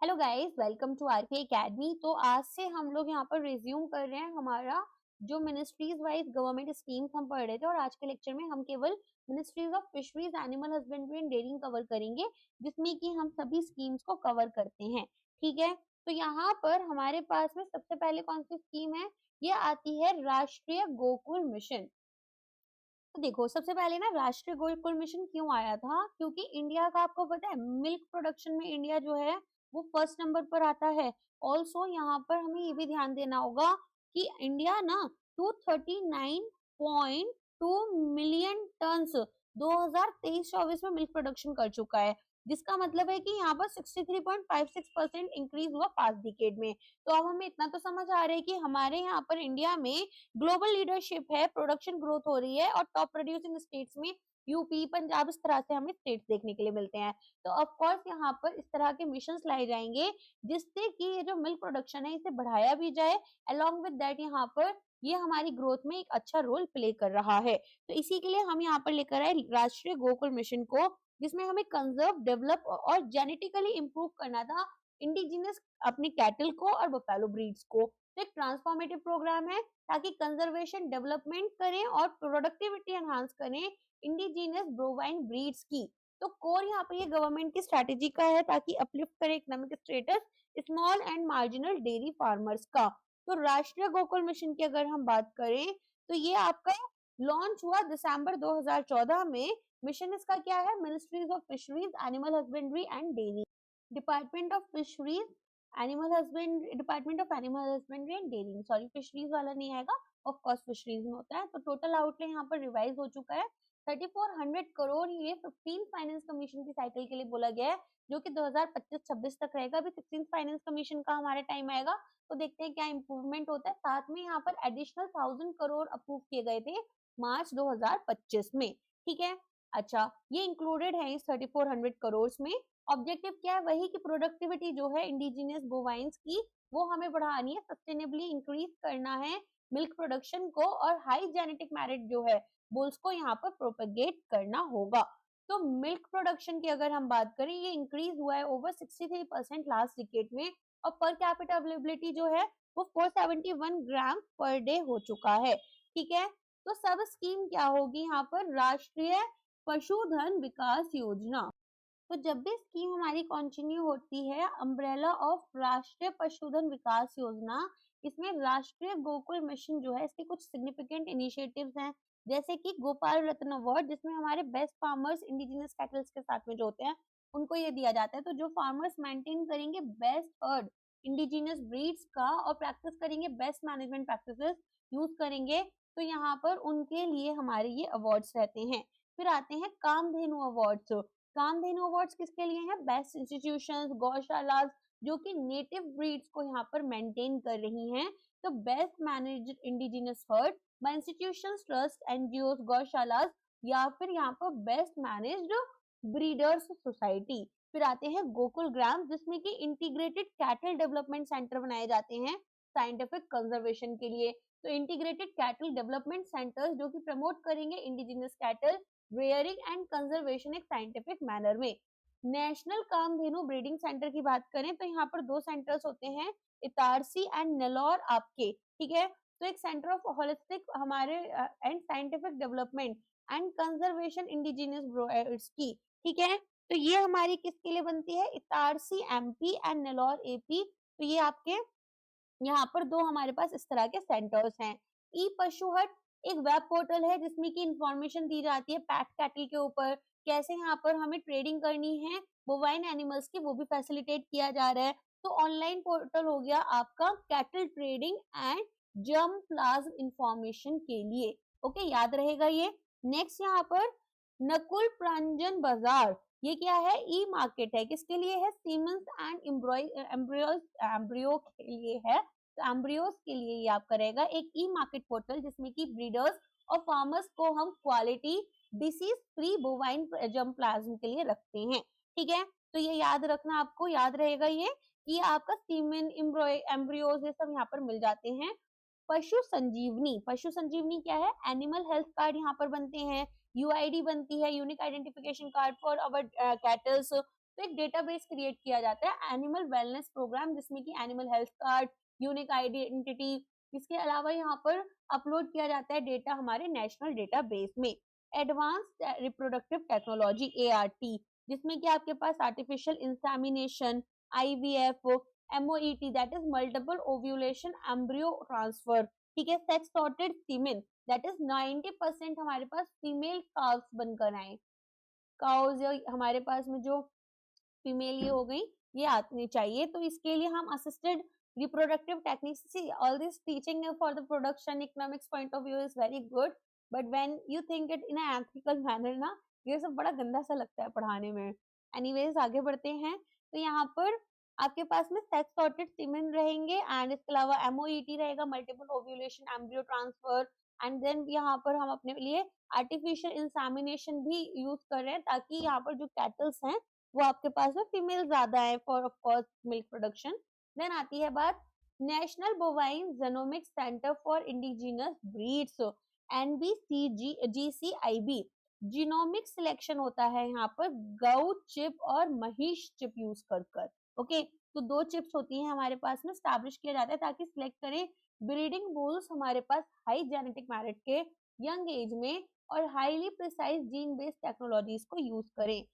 Hello guys, welcome to RK Academy. तो आज से हम लोग यहाँ पर रिज्यूम कर रहे हैं हमारा जो मिनिस्ट्रीज वाइज गवर्नमेंट स्कीम्स हम पढ़ रहे थे, और आज के लेक्चर में हम केवल ministries of fisheries, animal husbandry and dairying cover करेंगे, जिसमें कि हम सभी स्कीम्स को कवर करते हैं। ठीक है, तो यहाँ पर हमारे पास में सबसे पहले कौन सी स्कीम है? ये आती है राष्ट्रीय गोकुल मिशन। तो देखो, सबसे पहले ना राष्ट्रीय गोकुल मिशन क्यों आया था? क्योंकि इंडिया का आपको पता है मिल्क प्रोडक्शन में इंडिया जो है वो फर्स्ट नंबर पर आता है। ऑल्सो यहाँ पर हमें ये भी ध्यान देना होगा कि इंडिया ना 239.2 मिलियन टन्स 2023-24 में मिल्क प्रोडक्शन कर चुका है, जिसका मतलब है कि यहाँ पर 63.56% इंक्रीज हुआ पास्ट डिकेड में। तो अब हमें इतना तो समझ आ रहा है कि हमारे यहाँ पर इंडिया में ग्लोबल लीडरशिप है, प्रोडक्शन ग्रोथ हो रही है, और टॉप प्रोड्यूसिंग स्टेट्स में यूपी, पंजाब, इस तरह से हमें स्टेट्स देखने के लिए मिलते हैं। तो ऑफ कोर्स यहाँ पर इस तरह के मिशंस लाए जाएंगे जिससे कि ये जो मिल्क प्रोडक्शन है इसे बढ़ाया भी जाए। अलोंग विद दैट यहाँ पर ये हमारी ग्रोथ में एक अच्छा रोल प्ले कर रहा है। तो इसी के लिए हम यहाँ पर लेकर आए राष्ट्रीय गोकुल मिशन को, जिसमें हमें कंजर्व, डेवलप और जेनेटिकली इम्प्रूव करना था इंडिजिनस अपने कैटल को और बफेलो ब्रीड्स को। तो एक ट्रांसफॉर्मेटिव प्रोग्राम है ताकि कंजर्वेशन, डेवलपमेंट करें और प्रोडक्टिविटी एनहांस करें इंडिजिनस ब्रोवाइन ब्रीड्स की। तो कोर यहाँ पर ये गवर्नमेंट की स्ट्रेटेजी का है ताकि अपलिफ्ट करे economic status small and marginal dairy farmers का। तो राष्ट्रीय गोकुल मिशन की अगर हम बात करें तो ये आपका लॉन्च हुआ दिसंबर 2014 में। मिशन इसका क्या है? Ministries of fisheries, animal husbandry and dairy, department of fisheries, department of animal husbandry and dairying, sorry fisheries वाला नहीं आएगा, ऑफ कोर्स फिशरीज में होता है। तो टोटल आउटले यहाँ पर रिवाइज हो चुका है 3400 करोड़। ये 15 फाइनेंस कमीशन की साइकिल के लिए बोला गया है, जो कि 2025-26 तक रहेगा। अभी 16 फाइनेंस कमीशन का हमारा टाइम आएगा, तो देखते हैं क्या इंप्रूवमेंट होता है। साथ में यहाँ पर एडिशनल 1000 करोड़ अप्रूव किए गए थे मार्च 2025 में। ठीक है, अच्छा, ये इंक्लूडेड है इस 3400 करोड़ में। ऑब्जेक्टिव क्या है? वही कि प्रोडक्टिविटी जो है इंडिजिनियस बोवाइंस की वो हमें बढ़ानी है, सस्टेनेबली इंक्रीज करना है मिल्क प्रोडक्शन को, और हाई जेनेटिक मेरिट जो है बुल्स को यहाँ पर प्रोपेगेट करना होगा। तो मिल्क प्रोडक्शन की अगर हम बात करें, ये इंक्रीज हुआ है ओवर 63% लास्ट डिकेड में, और पर कैपिटा अवेलेबिलिटी जो है वो 471 ग्राम पर डे हो चुका है। ठीक है, तो सब स्कीम क्या होगी यहाँ पर? राष्ट्रीय पशुधन विकास योजना। तो जब भी स्कीम हमारी कंटिन्यू होती है, अम्ब्रेला ऑफ राष्ट्रीय पशुधन विकास योजना, इसमें राष्ट्रीय गोकुल मिशन जो है इसके कुछ सिग्निफिकेंट इनिशिएटिव्स हैं, जैसे कि गोपाल रत्न अवार्ड, जिसमें हमारे बेस्ट फार्मर्स इंडिजिनस कैटल्स के साथ में जो होते हैं उनको ये दिया जाता है। तो जो फार्मर्स मेंटेन करेंगे बेस्ट हर्ड इंडिजिनस ब्रीड्स का और प्रैक्टिस करेंगे बेस्ट मैनेजमेंट प्रैक्टिसेस यूज करेंगे, तो यहाँ पर उनके लिए हमारे ये अवार्ड्स रहते हैं। फिर आते हैं कामधेनु अवार्ड्स। कामधेनु अवार्ड्स किसके लिए हैं? बेस्ट इंस्टीट्यूशंस, गौशालास जो कि नेटिव ब्रीड्स को यहाँ पर मेंटेन कर रही हैं। तो best managed indigenous herd by institutions, trust, NGOs, gaushalas, या फिर यहाँ पर बेस्ट मैनेज्ड ब्रीडर्स सोसाइटी। फिर आते हैं गोकुल ग्राम, जिसमें कि इंटीग्रेटेड कैटल डेवलपमेंट सेंटर बनाए जाते हैं साइंटिफिक कंजर्वेशन के लिए। तो इंटीग्रेटेड कैटल डेवलपमेंट सेंटर्स जो कि प्रमोट करेंगे indigenous cattle rearing and conservation एक साइंटिफिक मैनर में। नेशनल कामधेनु ब्रीडिंग सेंटर की बात करें तो यहाँ पर दो सेंटर्स होते हैं, इतारसी एंड नेल्लौर आपके। ठीक है, तो एक सेंटर ऑफ होलिस्टिक हमारे and scientific development and conservation indigenous breeds की। ठीक है, तो ये हमारी किसके लिए बनती है? इतारसी एमपी एंड नेल्लौर एपी। तो ये आपके यहाँ पर दो हमारे पास इस तरह के सेंटर्स हैं। ई पशु हट एक वेब पोर्टल है जिसमें की इंफॉर्मेशन दी जाती है पैट कैटल के ऊपर, कैसे यहाँ पर हमें ट्रेडिंग करनी है बोवाइन एनिमल्स की, वो भी फैसिलिटेट किया जा रहा है। तो ऑनलाइन पोर्टल हो गया आपका cattle trading and germ plasm information के लिए। ओके, याद रहेगा ये। नेक्स्ट यहाँ पर नकुल प्रांजन बाजार, ये क्या है? ई मार्केट है, किसके लिए है? सीमेंस एंड एम्ब्रियो के लिए है। तो एम्ब्रियोस के लिए ये आपका रहेगा एक ई मार्केट पोर्टल, जिसमें कि ब्रीडर्स और फार्मर्स को हम quality disease free bovine germ plasm के लिए रखते हैं। ठीक है, तो ये याद रखना, आपको याद रहेगा ये कि आपका सीमेन, एम्ब्रियोज ये सब यहाँ पर मिल जाते हैं। पशु संजीवनी, पशु संजीवनी क्या है? एनिमल हेल्थ कार्ड यहाँ पर बनते हैं, यूआईडी बनती है, unique identification card for our kettles. तो एक डेटाबेस क्रिएट किया जाता है एनिमल वेलनेस प्रोग्राम, जिसमें कि animal health card, unique identity, इसके अलावा यहाँ पर अपलोड किया जाता है डेटा हमारे नेशनल डेटाबेस में। एडवांस्ड रिप्रोडक्टिव टेक्नोलॉजी ART, जिसमें कि आपके पास artificial insemination, IVF, MOET that is multiple ovulation embryo transfer, ठीक है, sex sorted semen that is 90% हमारे पास फीमेल काव्स बनकर आए, काउज हमारे पास में जो फीमेल ये हो गई, ये आनी चाहिए। तो इसके लिए हम assisted reproductive techniques, see all this teaching for the production economics point of view is very good, but when you think it in ethical manner ना, ये सब बड़ा गंदा सा लगता है पढ़ाने में। एनीवेज आगे बढ़ते हैं। तो यहाँ पर आपके पास में सेक्स सॉर्टेड सीमेन रहेंगे एंड इसके अलावा MOET रहेगा, multiple ovulation embryo transfer, and then यहाँ पर हम अपने लिए आर्टिफिशियल इंसेमिनेशन भी यूज कर रहे हैं, ताकि यहाँ पर जो कैटल्स हैं वो आपके पास में फीमेल ज्यादा है for of course milk production. Then आती है बात national bovine genomic centre for indigenous breeds, NBCGCIB, genomic selection होता है यहाँ पर गौ चिप और महिष चिप यूज कर ओके। तो दो चिप्स होती हैं हमारे पास में, स्टैब्लिश किया जाता है ताकि सिलेक्ट करें ब्रीडिंग बुल्स हमारे पास हाई जेनेटिक मेरिट के यंग एज में और highly precise gene based technologies को यूज करें।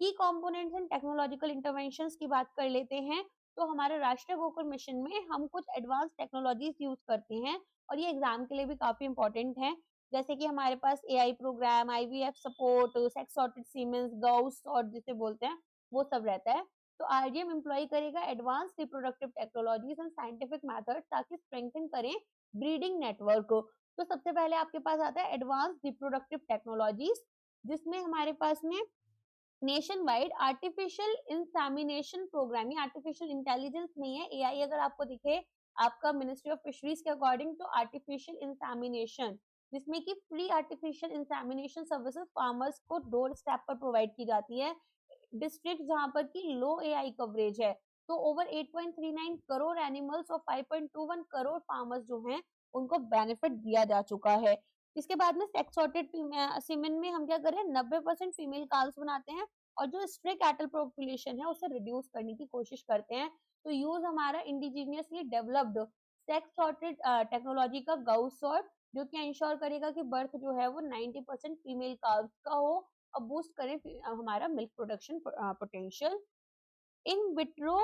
की कंपोनेंट्स एंड टेक्नोलॉजिकल इंटरवेंशंस की बात कर लेते हैं। तो हमारे राष्ट्रीय गोकुल मिशन में हम कुछ एडवांस टेक्नोलॉजीज यूज करते हैं और ये एग्जाम के लिए भी काफी इंपॉर्टेंट है, जैसे कि हमारे पास AI programme, IVF support, sex sorted semens, गाउस और जिसे बोलते हैं वो सब रहता है। तो RDM एम्प्लॉय करेगा advance reproductive technologies and scientific method ताकि स्ट्रेंथन करें ब्रीडिंग नेटवर्क को। तो सबसे पहले आपके पास आता है एडवांस रिप्रोडक्टिव टेक्नोलॉजीज, जिसमें हमारे पास में nationwide artificial insemination programme, ये आर्टिफिशियल इंटेलिजेंस नहीं है, AI अगर आपको दिखे आपका मिनिस्ट्री ऑफ फिशरीज के अकॉर्डिंग, तो आर्टिफिशियल इंसेमिनेशन, जिसमें कि free artificial insemination services farmers को डोर स्टेप पर प्रोवाइड की जाती है। डिस्ट्रिक्ट जहां पर की लो AI कवरेज है, तो ओवर 8.39 करोड़ एनिमल्स और 5.21 करोड़ फार्मर्स जो हैं उनको बेनिफिट दिया जा चुका है। इसके बाद में सेक्स सॉर्टेड सीमेन में हम क्या करें, 90% फीमेल काल्स बनाते हैं और जो स्ट्रे कैटल पॉपुलेशन है उसे रिड्यूस करने की कोशिश करते हैं। तो यूज हमारा indigenously developed sex sorted technology का गौ सॉर्ट, जो कि इंश्योर करेगा कि बर्थ जो है वो 90% फीमेल काल्स का हो और बूस्ट करें हमारा milk production potential. In vitro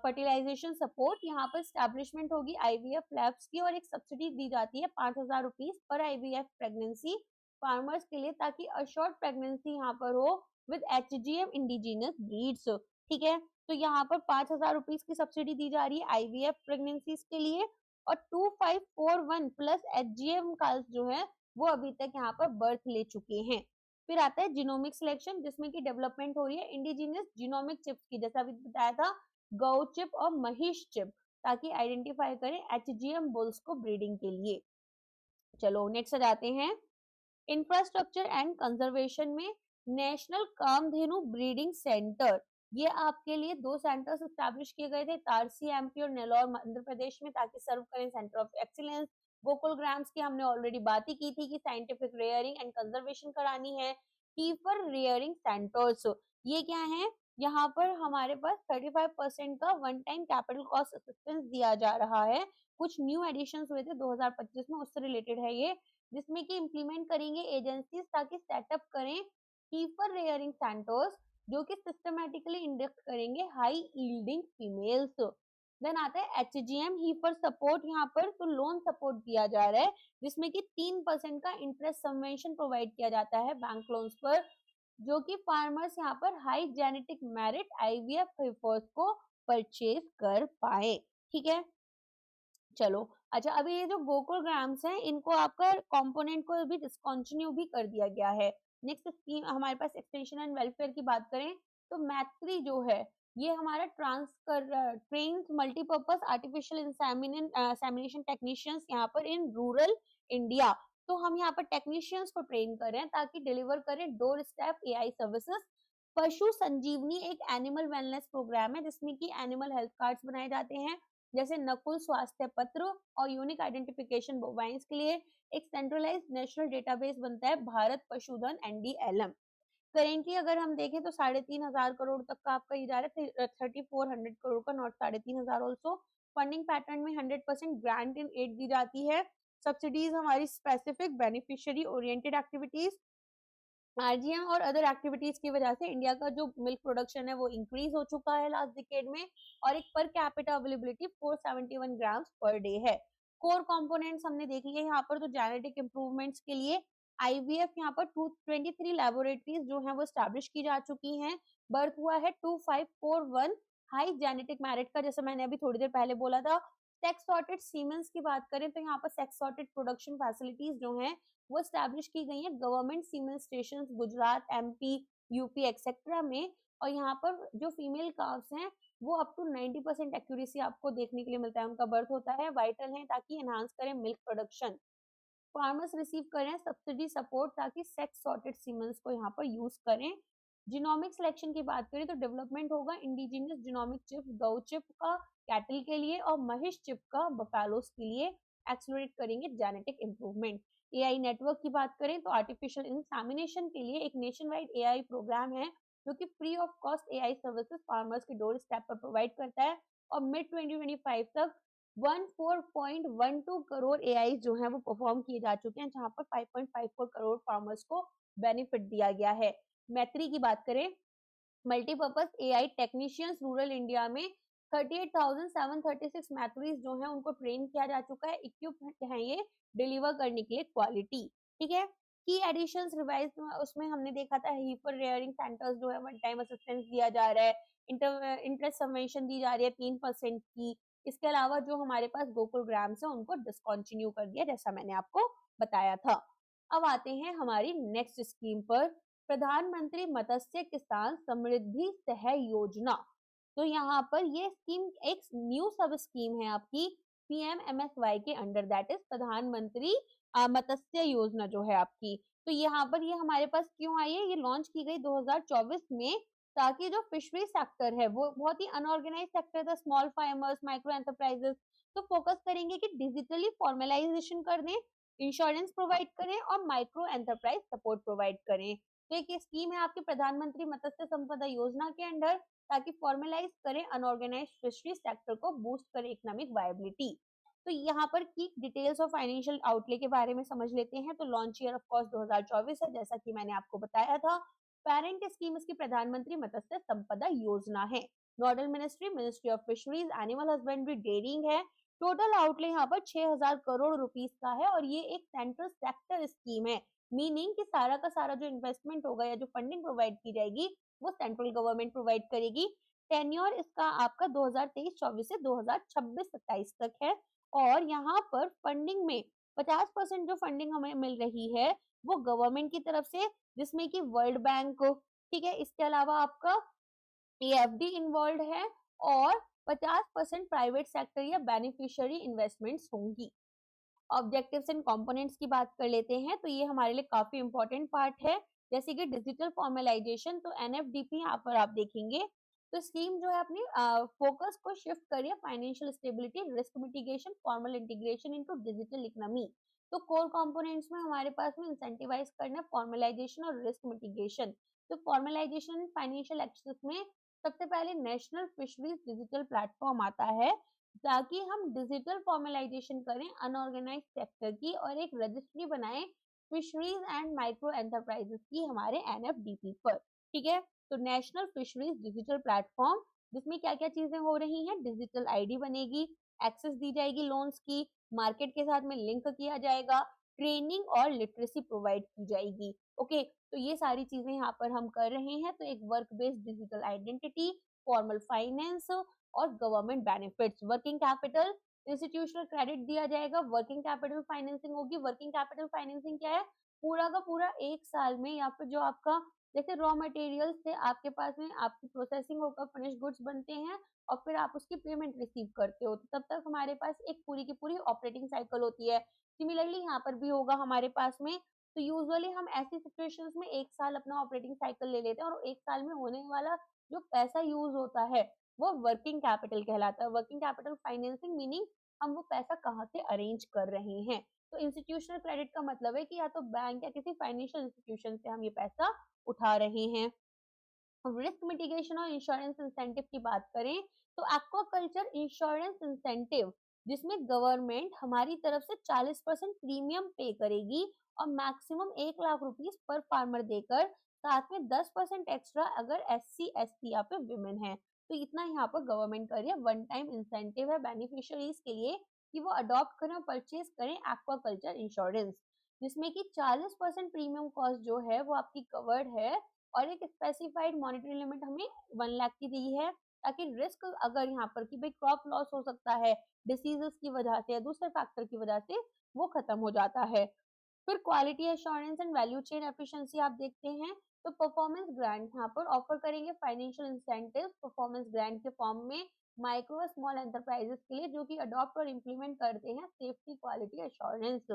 fertilisation support, यहाँ पर स्टैब्लिशमेंट होगी IVF लैब्स की और एक सब्सिडी दी जाती है 5,000 rupees per IVF pregnancy farmers के लिए, ताकि अशोर्ड प्रेगनेंसी यहाँ पर हो विद HGM इंडिजिनस ब्रीड्स, ठीक है। तो यहाँ पर 5,000 रुपीज की सब्सिडी दी जा रही है IVF प्रेगनेंसीज के लिए और 2541 प्लस HGM काल्स जो है वो अभी तक यहाँ पर बर्थ ले चुके हैं। फिर आता है जीनोमिक सिलेक्शन, जिसमें की डेवलपमेंट हो रही है इंडिजिनियस जीनोमिक चिप्स की, जैसा अभी बताया था गौ चिप और महिष चिप, ताकि आइडेंटिफाई करें HGM बुल्स को ब्रीडिंग के लिए। चलो नेक्स्ट आ जाते हैं इंफ्रास्ट्रक्चर एंड कंजर्वेशन में नेशनल कामधेनु ब्रीडिंग सेंटर, ये आपके लिए दो सेंटर्स स्टैब्लिश किए गए थे, तारसी MP और नेल्लौर मध्य प्रदेश में, ताकि सर्व करें centre of excellence. Gokul grams की हमने ऑलरेडी बात ही की थी कि साइंटिफिक रेयरिंग एंड कंजर्वेशन करानी है। हीफर रेयरिंग सेंटर्स, ये क्या है, यहाँ पर हमारे पास 35% का one time capital cost assistance दिया जा रहा है। कुछ न्यू एडिशंस हुए थे 2025 में, उससे रिलेटेड है ये, जिसमें कि इम्प्लीमेंट करेंगे एजेंसीज ताकि सेटअप करें हीफर रेयरिंग सेंटर्स, जो कि सिस्टमैटिकली इंडक्ट करेंगे हाई यील्डिंग फीमेल्स। देन आता है HGM हीफर सपोर्ट, यहाँ पर तो लोन सपोर्ट दिया जा रहा है, जिसमें कि 3% का इंटरेस्ट सबवेंशन प्रोवाइड किया जाता है बैंक लोन्स पर, जो कि फार्मर्स यहाँ पर high genetic merit IVF heifers को परचेज कर पाए, ठीक है। चलो अच्छा, अभी ये जो गोकुल ग्राम्स हैं इनको आपका कंपोनेंट को भी डिस्कंटिन्यू भी कर दिया गया है। नेक्स्ट स्कीम हमारे पास एक्सटेंशन एंड वेलफेयर की बात करें तो मैत्री जो है ये हमारा train multipurpose artificial insemination technicians यहाँ पर इन रूरल इंडिया, तो हम यहाँ पर टेक्नीशियंस को ट्रेन कर रहे हैं ताकि डिलीवर करें डोर स्टेप AI सर्विसेज। पशु संजीवनी एक एनिमल वेलनेस प्रोग्राम है, जिसमें कि एनिमल हेल्थ कार्ड्स बनाए जाते हैं, जैसे नकुल स्वास्थ्य पत्र और यूनिक आइडेंटिफिकेशन बोवाइंस के लिए एक सेंट्रलाइज्ड नेशनल डेटाबेस बनता है भारत पशुधन NDLM। करेंटली अगर हम देखें तो 3,500 करोड़ तक का आपका ये जा रहा है, 3,400 करोड़ का, नॉट 3,500 ऑल्सो। फंडिंग पैटर्न में 100% ग्रांट इन एड दी जाती है। सब्सिडीज हमारी specific beneficiary oriented activities, RGM और अदर एक्टिविटीज की वजह से इंडिया का जो मिल्क प्रोडक्शन है वो इंक्रीज हो चुका है लास्ट डिकेड में, और एक per capita availability 471 grams per day है। कोर कंपोनेंट्स हमने देख लिए यहाँ पर, तो जेनेटिक इंप्रूवमेंट्स के लिए आईवीएफ यहाँ पर 223 लेबोरेटरीज जो है वो स्टैब्लिश की जा चुकी हैं। बर्थ हुआ है 2541 हाई जेनेटिक मेरिट का, जैसे मैंने अभी थोड़ी देर पहले बोला था। सेक्स सॉर्टेड सीमेंस की बात करें तो यहाँ पर सेक्स सॉर्टेड प्रोडक्शन फैसिलिटीज जो हैं वो स्टैब्लिश की गई है government siemens station Gujarat, MP, UP etcetera में। और यहाँ पर जो फीमेल काव्स हैं वो अप टू 90% एक्यूरेसी आपको देखने के लिए मिलता है, उनका बर्थ होता है, वाइटल है ताकि एनहांस करें मिल्क प्रोडक्शन। फार्मर्स रिसीव करें सब्सिडी सपोर्ट ताकि सेक्स सॉर्टेड सीमेंस को यहाँ पर यूज करें। जीनोमिक सिलेक्शन की बात करें तो डेवलपमेंट होगा इंडिजिनियस जीनोमिक चिप गौ चिप का कैटल के लिए और महिष चिप का बफेलोस के लिए, एक्सलरेट करेंगे जेनेटिक इंप्रूवमेंट। एआई नेटवर्क की बात करें तो आर्टिफिशियल इंसेमिनेशन के लिए एक नेशन वाइड एआई प्रोग्राम है जो कि free of cost AI services farmers के डोर स्टेप पर प्रोवाइड करता है, और मिड 2025 तक 14.12 करोड़ एआई जो है वो परफॉर्म किए जा चुके हैं, जहां पर 5.54 करोड़ फार्मर्स को बेनिफिट दिया गया है। मैत्री की बात करें, multipurpose AI technicians rural India में 38,736 मैथरीज जो है उनको ट्रेन किया जा चुका है, इक्विप्ड है ये डिलीवर करने के लिए क्वालिटी। ठीक है, की एडिशंस रिवाइज उसमें हमने देखा था हीपर रेयरिंग सेंटर्स जो है वन टाइम असिस्टेंस दिया जा रहा है, इंटरेस्ट सबवेंशन दी जा रही है 3% की। इसके अलावा जो हमारे पास गोकुल ग्राम्स है उनको डिसकंटिन्यू कर दिया, जैसा मैंने आपको बताया था। अब आते हैं हमारी नेक्स्ट स्कीम पर, प्रधानमंत्री मत्स्य किसान समृद्धि सह योजना। तो यहाँ पर ये स्कीम एक न्यू सब स्कीम है आपकी पीएमएमएसवाई के अंडर, दैट इज प्रधानमंत्री मत्स्य योजना जो है आपकी। तो यहाँ पर ये हमारे पास क्यों आई है, ये लॉन्च की गई 2024 में, ताकि जो फिशरी सेक्टर है वो बहुत ही अनऑर्गेनाइज सेक्टर था, स्मॉल फार्मर्स, माइक्रो एंटरप्राइजेस, तो फोकस करेंगे कि डिजिटली फॉर्मेलाइजेशन कर दें, इंश्योरेंस प्रोवाइड करें और माइक्रो एंटरप्राइज सपोर्ट प्रोवाइड करें। तो एक स्कीम है आपकी प्रधानमंत्री मत्स्य संपदा योजना के अंडर, ताकि फॉर्मेलाइज करें अनऑर्गेनाइज फिशरी सेक्टर को, बूस्ट करें इकोनॉमिक वायबिलिटी। तो यहाँ पर की डिटेल्स ऑफ फाइनेंशियल आउटले के बारे में समझ लेते हैं। तो लॉन्च ईयर ऑफ कोर्स 2024 है, जैसा कि मैंने आपको बताया था। पेरेंट स्कीम इसकी प्रधानमंत्री मत्स्य संपदा योजना है। Nodal ministry ministry of fisheries, animal husbandry, dairying है। टोटल आउटले यहाँ पर 6,000 करोड़ रुपीस का है, और ये एक सेंट्रल सेक्टर स्कीम है, मीनिंग कि सारा का सारा जो इन्वेस्टमेंट होगा या जो फंडिंग प्रोवाइड की जाएगी वो सेंट्रल गवर्नमेंट प्रोवाइड करेगी। टेन्योर इसका आपका 2023-24 से 2026-27 तक है, और यहाँ पर फंडिंग में 50% जो फंडिंग हमें मिल रही है वो गवर्नमेंट की तरफ से, जिसमें कि वर्ल्ड बैंक को, ठीक है, इसके अलावा आपका एएफडी इन्वॉल्व है, और 50% प्राइवेट सेक्टर या बेनिफिशियरी इन्वेस्टमेंट्स होंगी। ऑब्जेक्टिव्स एंड कंपोनेंट्स की बात कर लेते हैं, तो ये हमारे लिए काफी इंपॉर्टेंट पार्ट है, जैसे कि डिजिटल फॉर्मेलाइजेशन। तो एनएफडीपी यहाँ पर आप देखेंगे, तो स्कीम जो है अपनी फोकस को शिफ्ट करिए financial stability, risk mitigation, formal integration into digital economy. तो कोर कंपोनेंट्स में हमारे पास में इंसेंटिवाइज करना फॉर्मलाइजेशन और रिस्क मिटिगेशन। तो फॉर्मलाइजेशन फाइनेंशियल एक्सेस में सबसे पहले नेशनल फिशरीज डिजिटल प्लेटफॉर्म आता है, ताकि हम डिजिटल फॉर्मलाइजेशन करें अनऑर्गेनाइज सेक्टर की, और एक रजिस्ट्री बनाएं फिशरीज एंड माइक्रो एंटरप्राइजेस की हमारे एनएफडीपी पर। ठीक है, तो नेशनल फिशरीज डिजिटल प्लेटफॉर्म, जिसमें क्या क्या चीजें हो रही हैं, डिजिटल आईडी बनेगी, एक्सेस दी जाएगी लोन्स की, मार्केट के साथ में लिंक किया जाएगा, ट्रेनिंग और लिटरेसी प्रोवाइड की जाएगी। ओके, तो ये सारी चीजें यहाँ पर हम कर रहे हैं। तो एक work based digital identity, formal finance और government benefits, working capital, institutional credit दिया जाएगा, वर्किंग कैपिटल फाइनेंसिंग होगी। वर्किंग कैपिटल फाइनेंसिंग क्या है, पूरा का पूरा एक साल में, या फिर जो आपका जैसे रॉ मटेरियल से आपके पास में आपकी प्रोसेसिंग होकर फिनिश गुड्स बनते हैं और फिर आप उसकी पेमेंट रिसीव करते हो, तो तब तक हमारे पास एक पूरी की पूरी ऑपरेटिंग साइकिल होती है। सिमिलरली यहाँ पर भी होगा हमारे पास में। तो यूजुअली हम ऐसी सिचुएशंस में एक साल अपना ऑपरेटिंग साइकिल ले लेते हैं, और एक साल में होने वाला जो पैसा यूज होता है वो वर्किंग कैपिटल कहलाता है। वर्किंग कैपिटल फाइनेंसिंग मीनिंग हम वो पैसा कहाँ से अरेंज कर रहे हैं। तो इंस्टीट्यूशनल क्रेडिट का मतलब है कि या तो बैंक या किसी फाइनेंशियल इंस्टीट्यूशन से हम ये पैसा उठा रहे हैं। रिस्क मिटिगेशन और इंश्योरेंस इंसेंटिव की बात करें तो एक्वाकल्चर इंश्योरेंस इंसेंटिव, जिसमें गवर्नमेंट हमारी तरफ से 40% प्रीमियम पे करेगी और मैक्सिमम 1 लाख रुपीस पर फार्मर देकर साथ में 10% एक्स्ट्रा अगर SC ST या फिर विमेन है, तो इतना यहाँ पर गवर्नमेंट कर रही है। वन टाइम इंसेंटिव है बेनिफिशियरीज के लिए कि वो अडॉप्ट करें और परचेज करें एक्वाकल्चर इंश्योरेंस, जिसमें कि 40% प्रीमियम कॉस्ट जो है वो आपकी कवर्ड है और एक स्पेसिफाइड मॉनेटरी लिमिट हमें 1 लाख की दी है, ताकि रिस्क अगर यहाँ पर कि भाई क्रॉप लॉस हो सकता है डिसीजेस की वजह से या दूसरे फैक्टर की वजह से, वो खत्म हो जाता है। फिर quality assurance and value chain efficiency आप देखते हैं तो परफॉर्मेंस ग्रांट यहाँ पर ऑफर करेंगे फाइनेंशियल इंसेंटिव परफॉर्मेंस ग्रांट के फॉर्म में माइक्रो और स्मॉल एंटरप्राइजेस के लिए जो कि अडॉप्ट और इम्प्लीमेंट करते हैं safety quality assurance.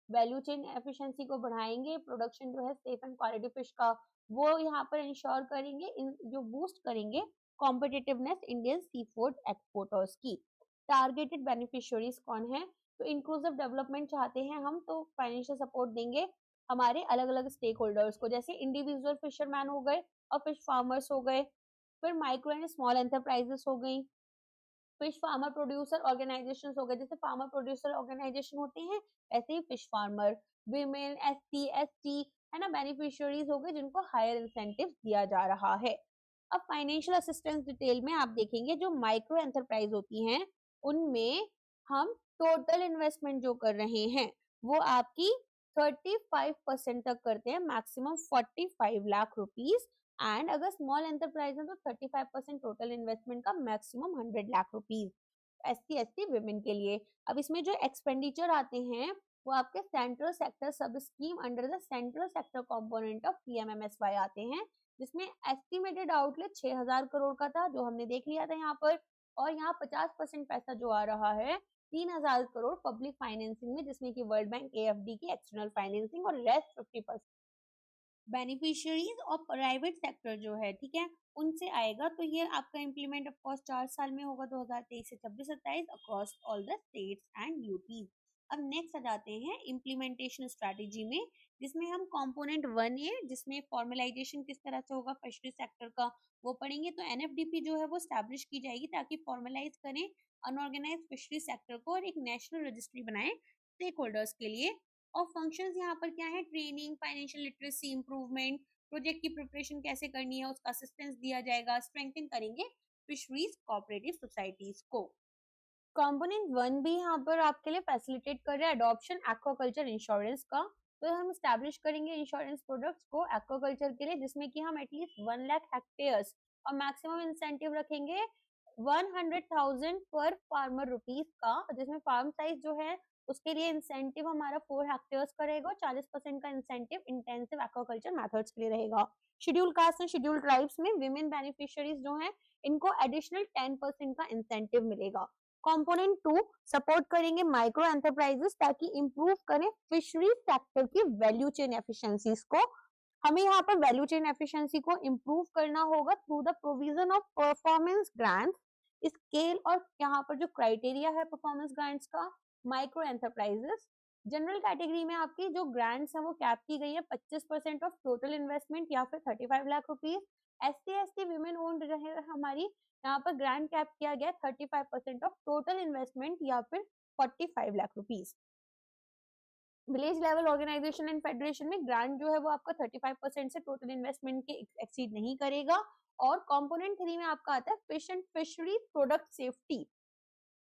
Value chain efficiency को बढ़ाएंगे, प्रोडक्शन जो है सेफ एंड क्वालिटी फिश का वो यहाँ पर इंश्योर करेंगे, जो बूस्ट करेंगे competitiveness Indian sea food exporters की। टारगेटेड बेनिफिशियरीज कौन है, तो इंक्लूसिव डेवलपमेंट चाहते हैं हम तो फाइनेंशियल सपोर्ट देंगे हमारे अलग अलग स्टेक होल्डर्स को, जैसे इंडिविजुअल फिशरमैन हो गए और फिश फार्मर्स हो गए, फिर माइक्रो एंड स्मॉल एंटरप्राइजेस हो गई, फिश फार्मर प्रोड्यूसर ऑर्गेनाइजेशन हो गए, जैसे फार्मर प्रोड्यूसर ऑर्गेनाइजेशन होते हैं ऐसे ही fish farmer, women SC ST है ना, बेनिफिशियरीज हो गए जिनको हायर इंसेंटिव दिया जा रहा है। अब फाइनेंशियल असिस्टेंस डिटेल में आप देखेंगे जो माइक्रो एंटरप्राइज होती हैं उनमें हम टोटल इन्वेस्टमेंट जो कर रहे हैं वो आपकी 35% तक करते हैं, मैक्सिमम 45 लाख रुपीस। एंड अगर स्मॉल एंटरप्राइज है तो 35% टोटल इन्वेस्टमेंट का maximum 100 lakh rupees SC ST women के लिए। अब इसमें जो एक्सपेंडिचर आते हैं वो आपके सेंट्रल सेक्टर सब scheme under the central sector component of PMMSY आते हैं, जिसमें एस्टिमेटेड आउटलेट 6000 करोड़ का था जो हमने देख लिया था यहाँ पर, और यहाँ 50% पैसा जो आ रहा है 3000 करोड़ पब्लिक फाइनेंसिंग में, जिसमें कि वर्ल्ड बैंक AFD की एक्सटर्नल फाइनेंसिंग, और रेस्ट 50% बेनिफिशियरीज और प्राइवेट सेक्टर जो है ठीक है उनसे आएगा। तो ये आपका इम्प्लीमेंट ऑफ कोर्स 4 साल में होगा 2023 से 26-27 across all the states and UTs. अब नेक्स्ट आ जाते हैं इम्प्लीमेंटेशन स्ट्रेटेजी में, जिसमें हम कंपोनेंट 1A जिसमें फॉर्मलाइजेशन किस तरह से होगा फिशरी सेक्टर का वो पढ़ेंगे। तो NFDP जो है वो स्टैब्लिश की जाएगी ताकि फॉर्मलाइज करें अनऑर्गेनाइज फिशरी सेक्टर को और एक नेशनल रजिस्ट्री बनाए स्टेक होल्डर्स के लिए। और फंक्शंस यहाँ पर क्या है, training, financial literacy improvement, project की प्रिपरेशन कैसे करनी है उसका असिस्टेंस दिया जाएगा, स्ट्रेंथन करेंगे फिशरीज कोऑपरेटिव सोसाइटीज को। कंपोनेंट 1 भी यहाँ पर आपके लिए फैसिलिटेट कर रहा है अडॉप्शन एक्वाकल्चर इंश्योरेंस का। तो हम स्टैब्लिश करेंगे इंश्योरेंस प्रोडक्ट्स को एक्वाकल्चर के लिए, जिसमें कि हम एटलीस्ट 1 लाख हेक्टेयर्स और मैक्सिमम इंसेंटिव रखेंगे 100,000 पर फार्मर रुपीस का, जिसमें फार्म साइज जो है उसके लिए इंसेंटिव हमारा 4 हेक्टेयर्स का रहेगा और 40% का इंसेंटिव इंटेंसिव एक्वाकल्चर मेथड्स के लिए रहेगा। Schedule caste and schedule tribes में विमेन बेनिफिशियरीज जो हैं इनको एडिशनल 10% का इंसेंटिव मिलेगा। कंपोनेंट 2 सपोर्ट करेंगे माइक्रो एंटरप्राइजेस ताकि इंप्रूव करें फिशरी सेक्टर की वैल्यू चेन एफिशिएंसीज को। हमें यहाँ पर वैल्यू चेन एफिशिएंसी को इंप्रूव करना होगा through the provision of performance grants, scale और यहाँ पर जो क्राइटेरिया है परफॉर्मेंस ग्रांट्स का। माइक्रो एंटरप्राइजेस जनरल कैटेगरी में आपकी जो ग्रांट्स है वो कैप की गई है 25% ऑफ टोटल इन्वेस्टमेंट या फिर 35 lakh rupees. SC ST women owned रहे हमारी, यहाँ पर ग्रांट कैप किया गया 35% ऑफ टोटल इन्वेस्टमेंट या फिर 45 lakh rupees. Village level organisation and federation में ग्रांट जो है वो आपका 35% से टोटल इन्वेस्टमेंट के एक्सीड नहीं करेगा। और कंपोनेंट 3 में आपका आता है fish and fishery product safety.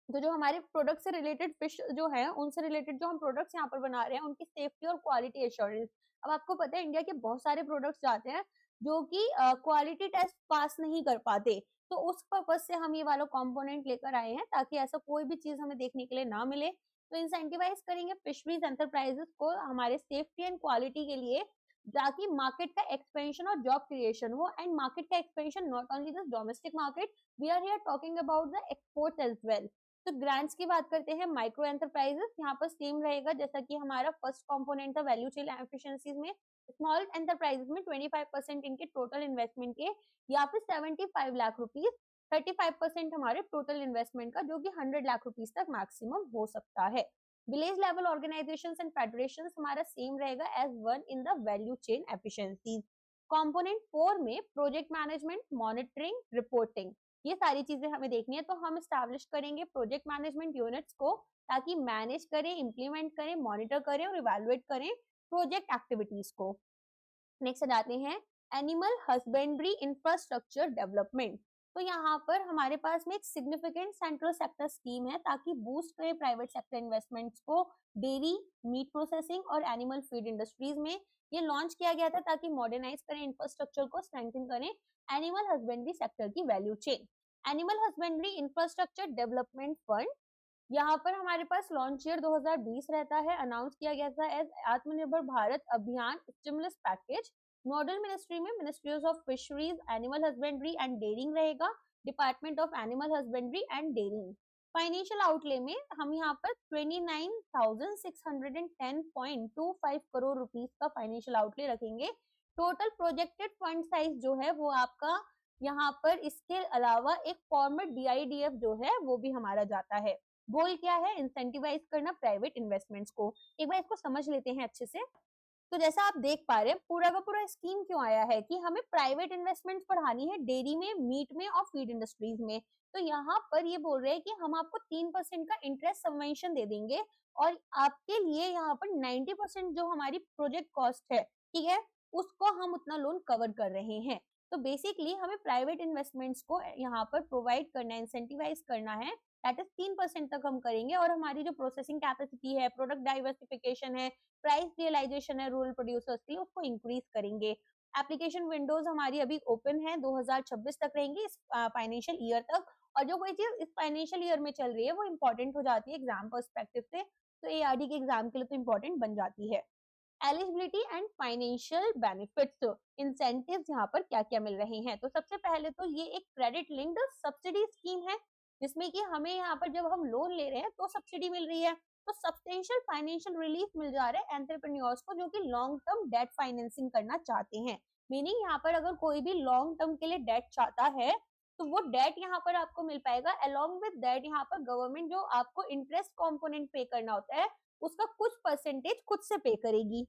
तो जो हमारे प्रोडक्ट से रिलेटेड फिश जो है उनसे रिलेटेड जो हम प्रोडक्ट्स यहाँ पर बना रहे हैं उनकी सेफ्टी और क्वालिटी एश्योरेंस। अब आपको पता है इंडिया के बहुत सारे प्रोडक्ट्स जाते हैं जो कि क्वालिटी टेस्ट पास नहीं कर पाते, तो उस पर्पज से हम ये वाला कंपोनेंट लेकर आए हैं ताकि ऐसा कोई भी चीज हमें देखने के लिए ना मिले। तो इंसेंटिवाइज करेंगे फिशरीज एंटरप्राइजेस को हमारे सेफ्टी एंड क्वालिटी के लिए, ताकि मार्केट का एक्सपेंशन और जॉब क्रिएशन हो। एंड मार्केट का expansion not only the domestic market, we are here talking about the exports as well. तो ग्रांट्स की बात करते हैं माइक्रो एंटरप्राइजेस, यहाँ पर सेम रहेगा जैसा कि हमारा फर्स्ट कंपोनेंट था वैल्यू चेन एफिशिएंसीज में। स्मॉल एंटरप्राइजेस में 25% इनके टोटल इन्वेस्टमेंट के या फिर 75 लाख रुपीस, 35% हमारे टोटल इन्वेस्टमेंट का जो कि 100 लाख रुपीस तक मैक्सिमम हो सकता है। Village level organisations and federations हमारा सेम रहेगा as one in the value chain efficiency. Component 4 में प्रोजेक्ट मैनेजमेंट, मॉनिटरिंग, रिपोर्टिंग, ये सारी चीजें हमें देखनी है। तो हम स्टैब्लिश करेंगे प्रोजेक्ट मैनेजमेंट यूनिट्स को ताकि मैनेज करें, इंप्लीमेंट करें, मॉनिटर करें और इवैल्यूएट करें प्रोजेक्ट एक्टिविटीज को। नेक्स्ट जाते हैं एनिमल हस्बेंड्री इंफ्रास्ट्रक्चर डेवलपमेंट। तो यहाँ पर हमारे पास में एक सिग्निफिकेंट सेंट्रल सेक्टर स्कीम है ताकि बूस्ट करें प्राइवेट सेक्टर इन्वेस्टमेंट्स को डेयरी, मीट प्रोसेसिंग और एनिमल फीड इंडस्ट्रीज में। ये लॉन्च किया गया था ताकि मॉडर्नाइज करें इंफ्रास्ट्रक्चर को, स्ट्रेंथन करें एनिमल हस्बेंड्री सेक्टर की value chain. Animal husbandry infrastructure development fund, यहाँ पर हमारे पास लॉन्च ईयर 2020 रहता है। अनाउंस किया गया था as Atmanirbhar Bharat Abhiyan stimulus package. Nodal ministry में ministries of fisheries, animal husbandry and dairying रहेगा, department of animal husbandry and dairying. Financial outlay में हम यहाँ पर 29,610.25 करोड़ रुपीस का फाइनेंशियल आउटले रखेंगे। टोटल प्रोजेक्टेड फंड साइज जो है वो आपका यहाँ पर, इसके अलावा एक फॉर्मर DIDF जो है वो भी हमारा जाता है। गोल क्या है? इंसेंटिवाइज करना प्राइवेट इन्वेस्टमेंट्स को। एक बार इसको समझ लेते हैं अच्छे से। तो जैसा आप देख पा रहे हैं पूरा का पूरा स्कीम क्यों आया है कि हमें प्राइवेट इन्वेस्टमेंट्स बढ़ानी है डेयरी में, मीट में और फीड इंडस्ट्रीज में। तो यहाँ पर ये बोल रहे हैं कि हम आपको 3% का इंटरेस्ट सबवेंशन दे देंगे और आपके लिए यहाँ पर 90% जो हमारी प्रोजेक्ट कॉस्ट है, ठीक है, उसको हम उतना लोन कवर कर रहे हैं। तो बेसिकली हमें प्राइवेट इन्वेस्टमेंट्स को यहाँ पर प्रोवाइड करना है, इंसेंटिवाइज करना है, दैट इज 3% तक हम करेंगे। और हमारी जो प्रोसेसिंग कैपेसिटी है, प्रोडक्ट डाइवर्सिफिकेशन है, प्राइस रियलाइजेशन है रूरल प्रोड्यूसर्स की, उसको इंक्रीज करेंगे। एप्लीकेशन विंडोज हमारी अभी ओपन है, 2026 तक रहेंगी, इस फाइनेंशियल ईयर तक। और जो कोई चीज इस फाइनेंशियल ईयर में चल रही है वो इंपॉर्टेंट हो जाती है एग्जाम पर्सपेक्टिव से, तो ARD के एग्जाम के लिए तो इंपॉर्टेंट बन जाती है। Eligibility and financial benefits, incentives यहाँ पर क्या क्या मिल रहे हैं। तो सबसे पहले तो ये एक क्रेडिट लिंक्ड सब्सिडी स्कीम है जिसमें कि हमें यहाँ पर जब हम लोन ले रहे हैं तो सब्सिडी मिल रही है। तो सब्सटेंशियल फाइनेंशियल रिलीफ मिल जा रहा है एंटरप्रेन्योर्स को जो कि लॉन्ग टर्म डेट फाइनेंसिंग करना चाहते हैं। मीनिंग यहाँ पर अगर कोई भी लॉन्ग टर्म के लिए डेट चाहता है तो वो डेट यहाँ पर आपको मिल पाएगा। अलोंग विद दैट यहाँ पर गवर्नमेंट जो आपको इंटरेस्ट कॉम्पोनेंट पे करना होता है उसका कुछ परसेंटेज खुद से पे करेगी।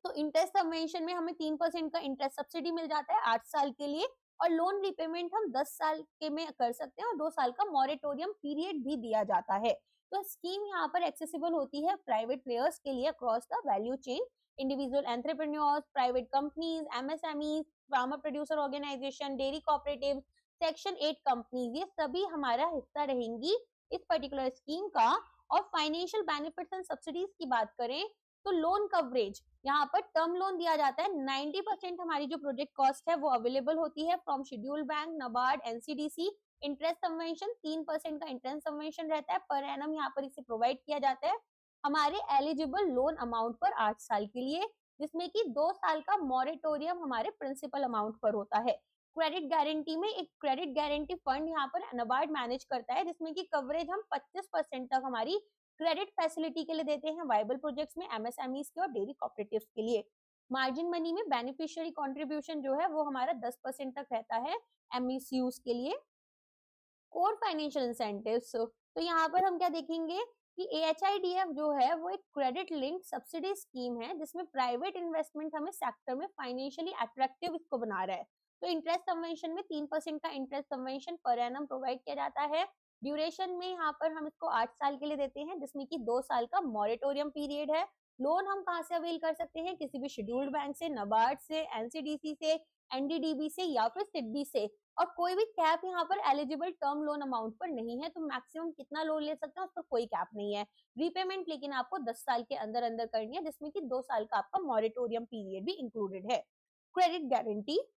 तो इंटरेस्ट सबवेंशन में हमें 3% का इंटरेस्ट सब्सिडी मिल जाता है 8 साल के लिए, और लोन रिपेमेंट हम 10 साल के में कर सकते हैं और 2 साल का मॉरेटोरियम पीरियड भी दिया जाता है। तो स्कीम यहाँ पर एक्सेसिबल होती है प्राइवेट प्लेयर्स के लिए across the value chain, individual entrepreneurs, private companies, MSMEs, farmer producer organisation, dairy cooperative, section 8 companies, ये सभी हमारा हिस्सा रहेंगी इस पर्टिकुलर स्कीम का। और फाइनेंशियल बेनिफिट्स एंड सब्सिडीज की बात करें तो लोन कवरेज, यहाँ पर टर्म लोन दिया जाता है, 90% हमारी जो प्रोजेक्ट कॉस्ट है वो अवेलेबल होती है from schedule bank, NABARD, NCDC। Interest subvention 3% का इंटरेस्ट सबवेंशन रहता है पर एनम, यहाँ पर इसे प्रोवाइड किया जाता है हमारे एलिजिबल लोन अमाउंट पर 8 साल के लिए, जिसमें कि 2 साल का मॉरेटोरियम हमारे प्रिंसिपल अमाउंट पर होता है। क्रेडिट गारंटी में एक क्रेडिट गारंटी फंड यहाँ पर नाबार्ड मैनेज करता है जिसमें कि कवरेज हम 25% तक हमारी क्रेडिट फैसिलिटी के लिए देते हैं वाइबल प्रोजेक्ट्स में, MSMEs के और डेयरी कोऑपरेटिव्स के लिए। मार्जिन मनी में बेनिफिशियरी कंट्रीब्यूशन जो है वो हमारा 10% तक रहता है MECUs के लिए। कोर फाइनेंशियल इंसेंटिव्स, तो यहाँ पर हम क्या देखेंगे कि AHIDF जो है वो एक क्रेडिट लिंक सब्सिडी स्कीम है जिसमें प्राइवेट इन्वेस्टमेंट हमें सेक्टर में फाइनेंशियली अट्रैक्टिव इसको बना रहा है। तो इंटरेस्ट सबवेंशन में 3% का interest subvention per annum provide किया जाता है। ड्यूरेशन में यहाँ पर हम इसको 8 साल के लिए देते हैं जिसमें कि 2 साल का मॉरेटोरियम पीरियड है। लोन हम कहाँ से अवेल कर सकते हैं? किसी भी शेड्यूल्ड बैंक से, नाबार्ड से, NCDC से, NDDB से या फिर SIDBI से। और कोई भी कैप यहाँ पर एलिजिबल टर्म लोन अमाउंट पर नहीं है, तो मैक्सिमम कितना लोन ले सकते हैं उस पर कोई कैप नहीं है। रीपेमेंट लेकिन आपको 10 साल के अंदर अंदर करनी है जिसमें कि 2 साल का आपका मॉरेटोरियम पीरियड भी इंक्लूडेड है। क्रेडिट गारंटी,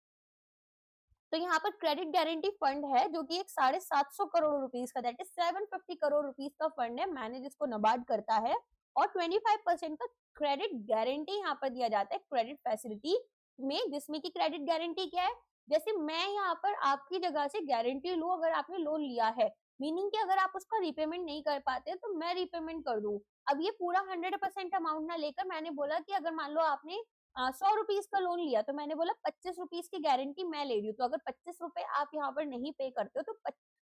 तो यहाँ पर क्रेडिट गारंटी फंड है जो कि एक 750 करोड़ रुपीस का, दैट इज 750 करोड़ रुपीस का फंड है, मैनेज इसको नाबार्ड करता है। और 25% का क्रेडिट गारंटी यहाँ पर दिया जाता है क्रेडिट फैसिलिटी में, जिसमें कि क्रेडिट गारंटी क्या है? जैसे मैं यहाँ पर आपकी जगह से गारंटी लूं, अगर आपने लोन लिया है, मीनिंग कि अगर आप उसका रिपेमेंट नहीं कर पाते तो मैं रिपेमेंट कर दूं। अब ये पूरा 100% अमाउंट ना लेकर मैंने बोला कि अगर मान लो आपने 100 रुपीज का लोन लिया तो मैंने बोला 25 रुपीज की गारंटी मैं ले रही हूँ। तो अगर 25 रुपए आप यहाँ पर नहीं पे करते हो तो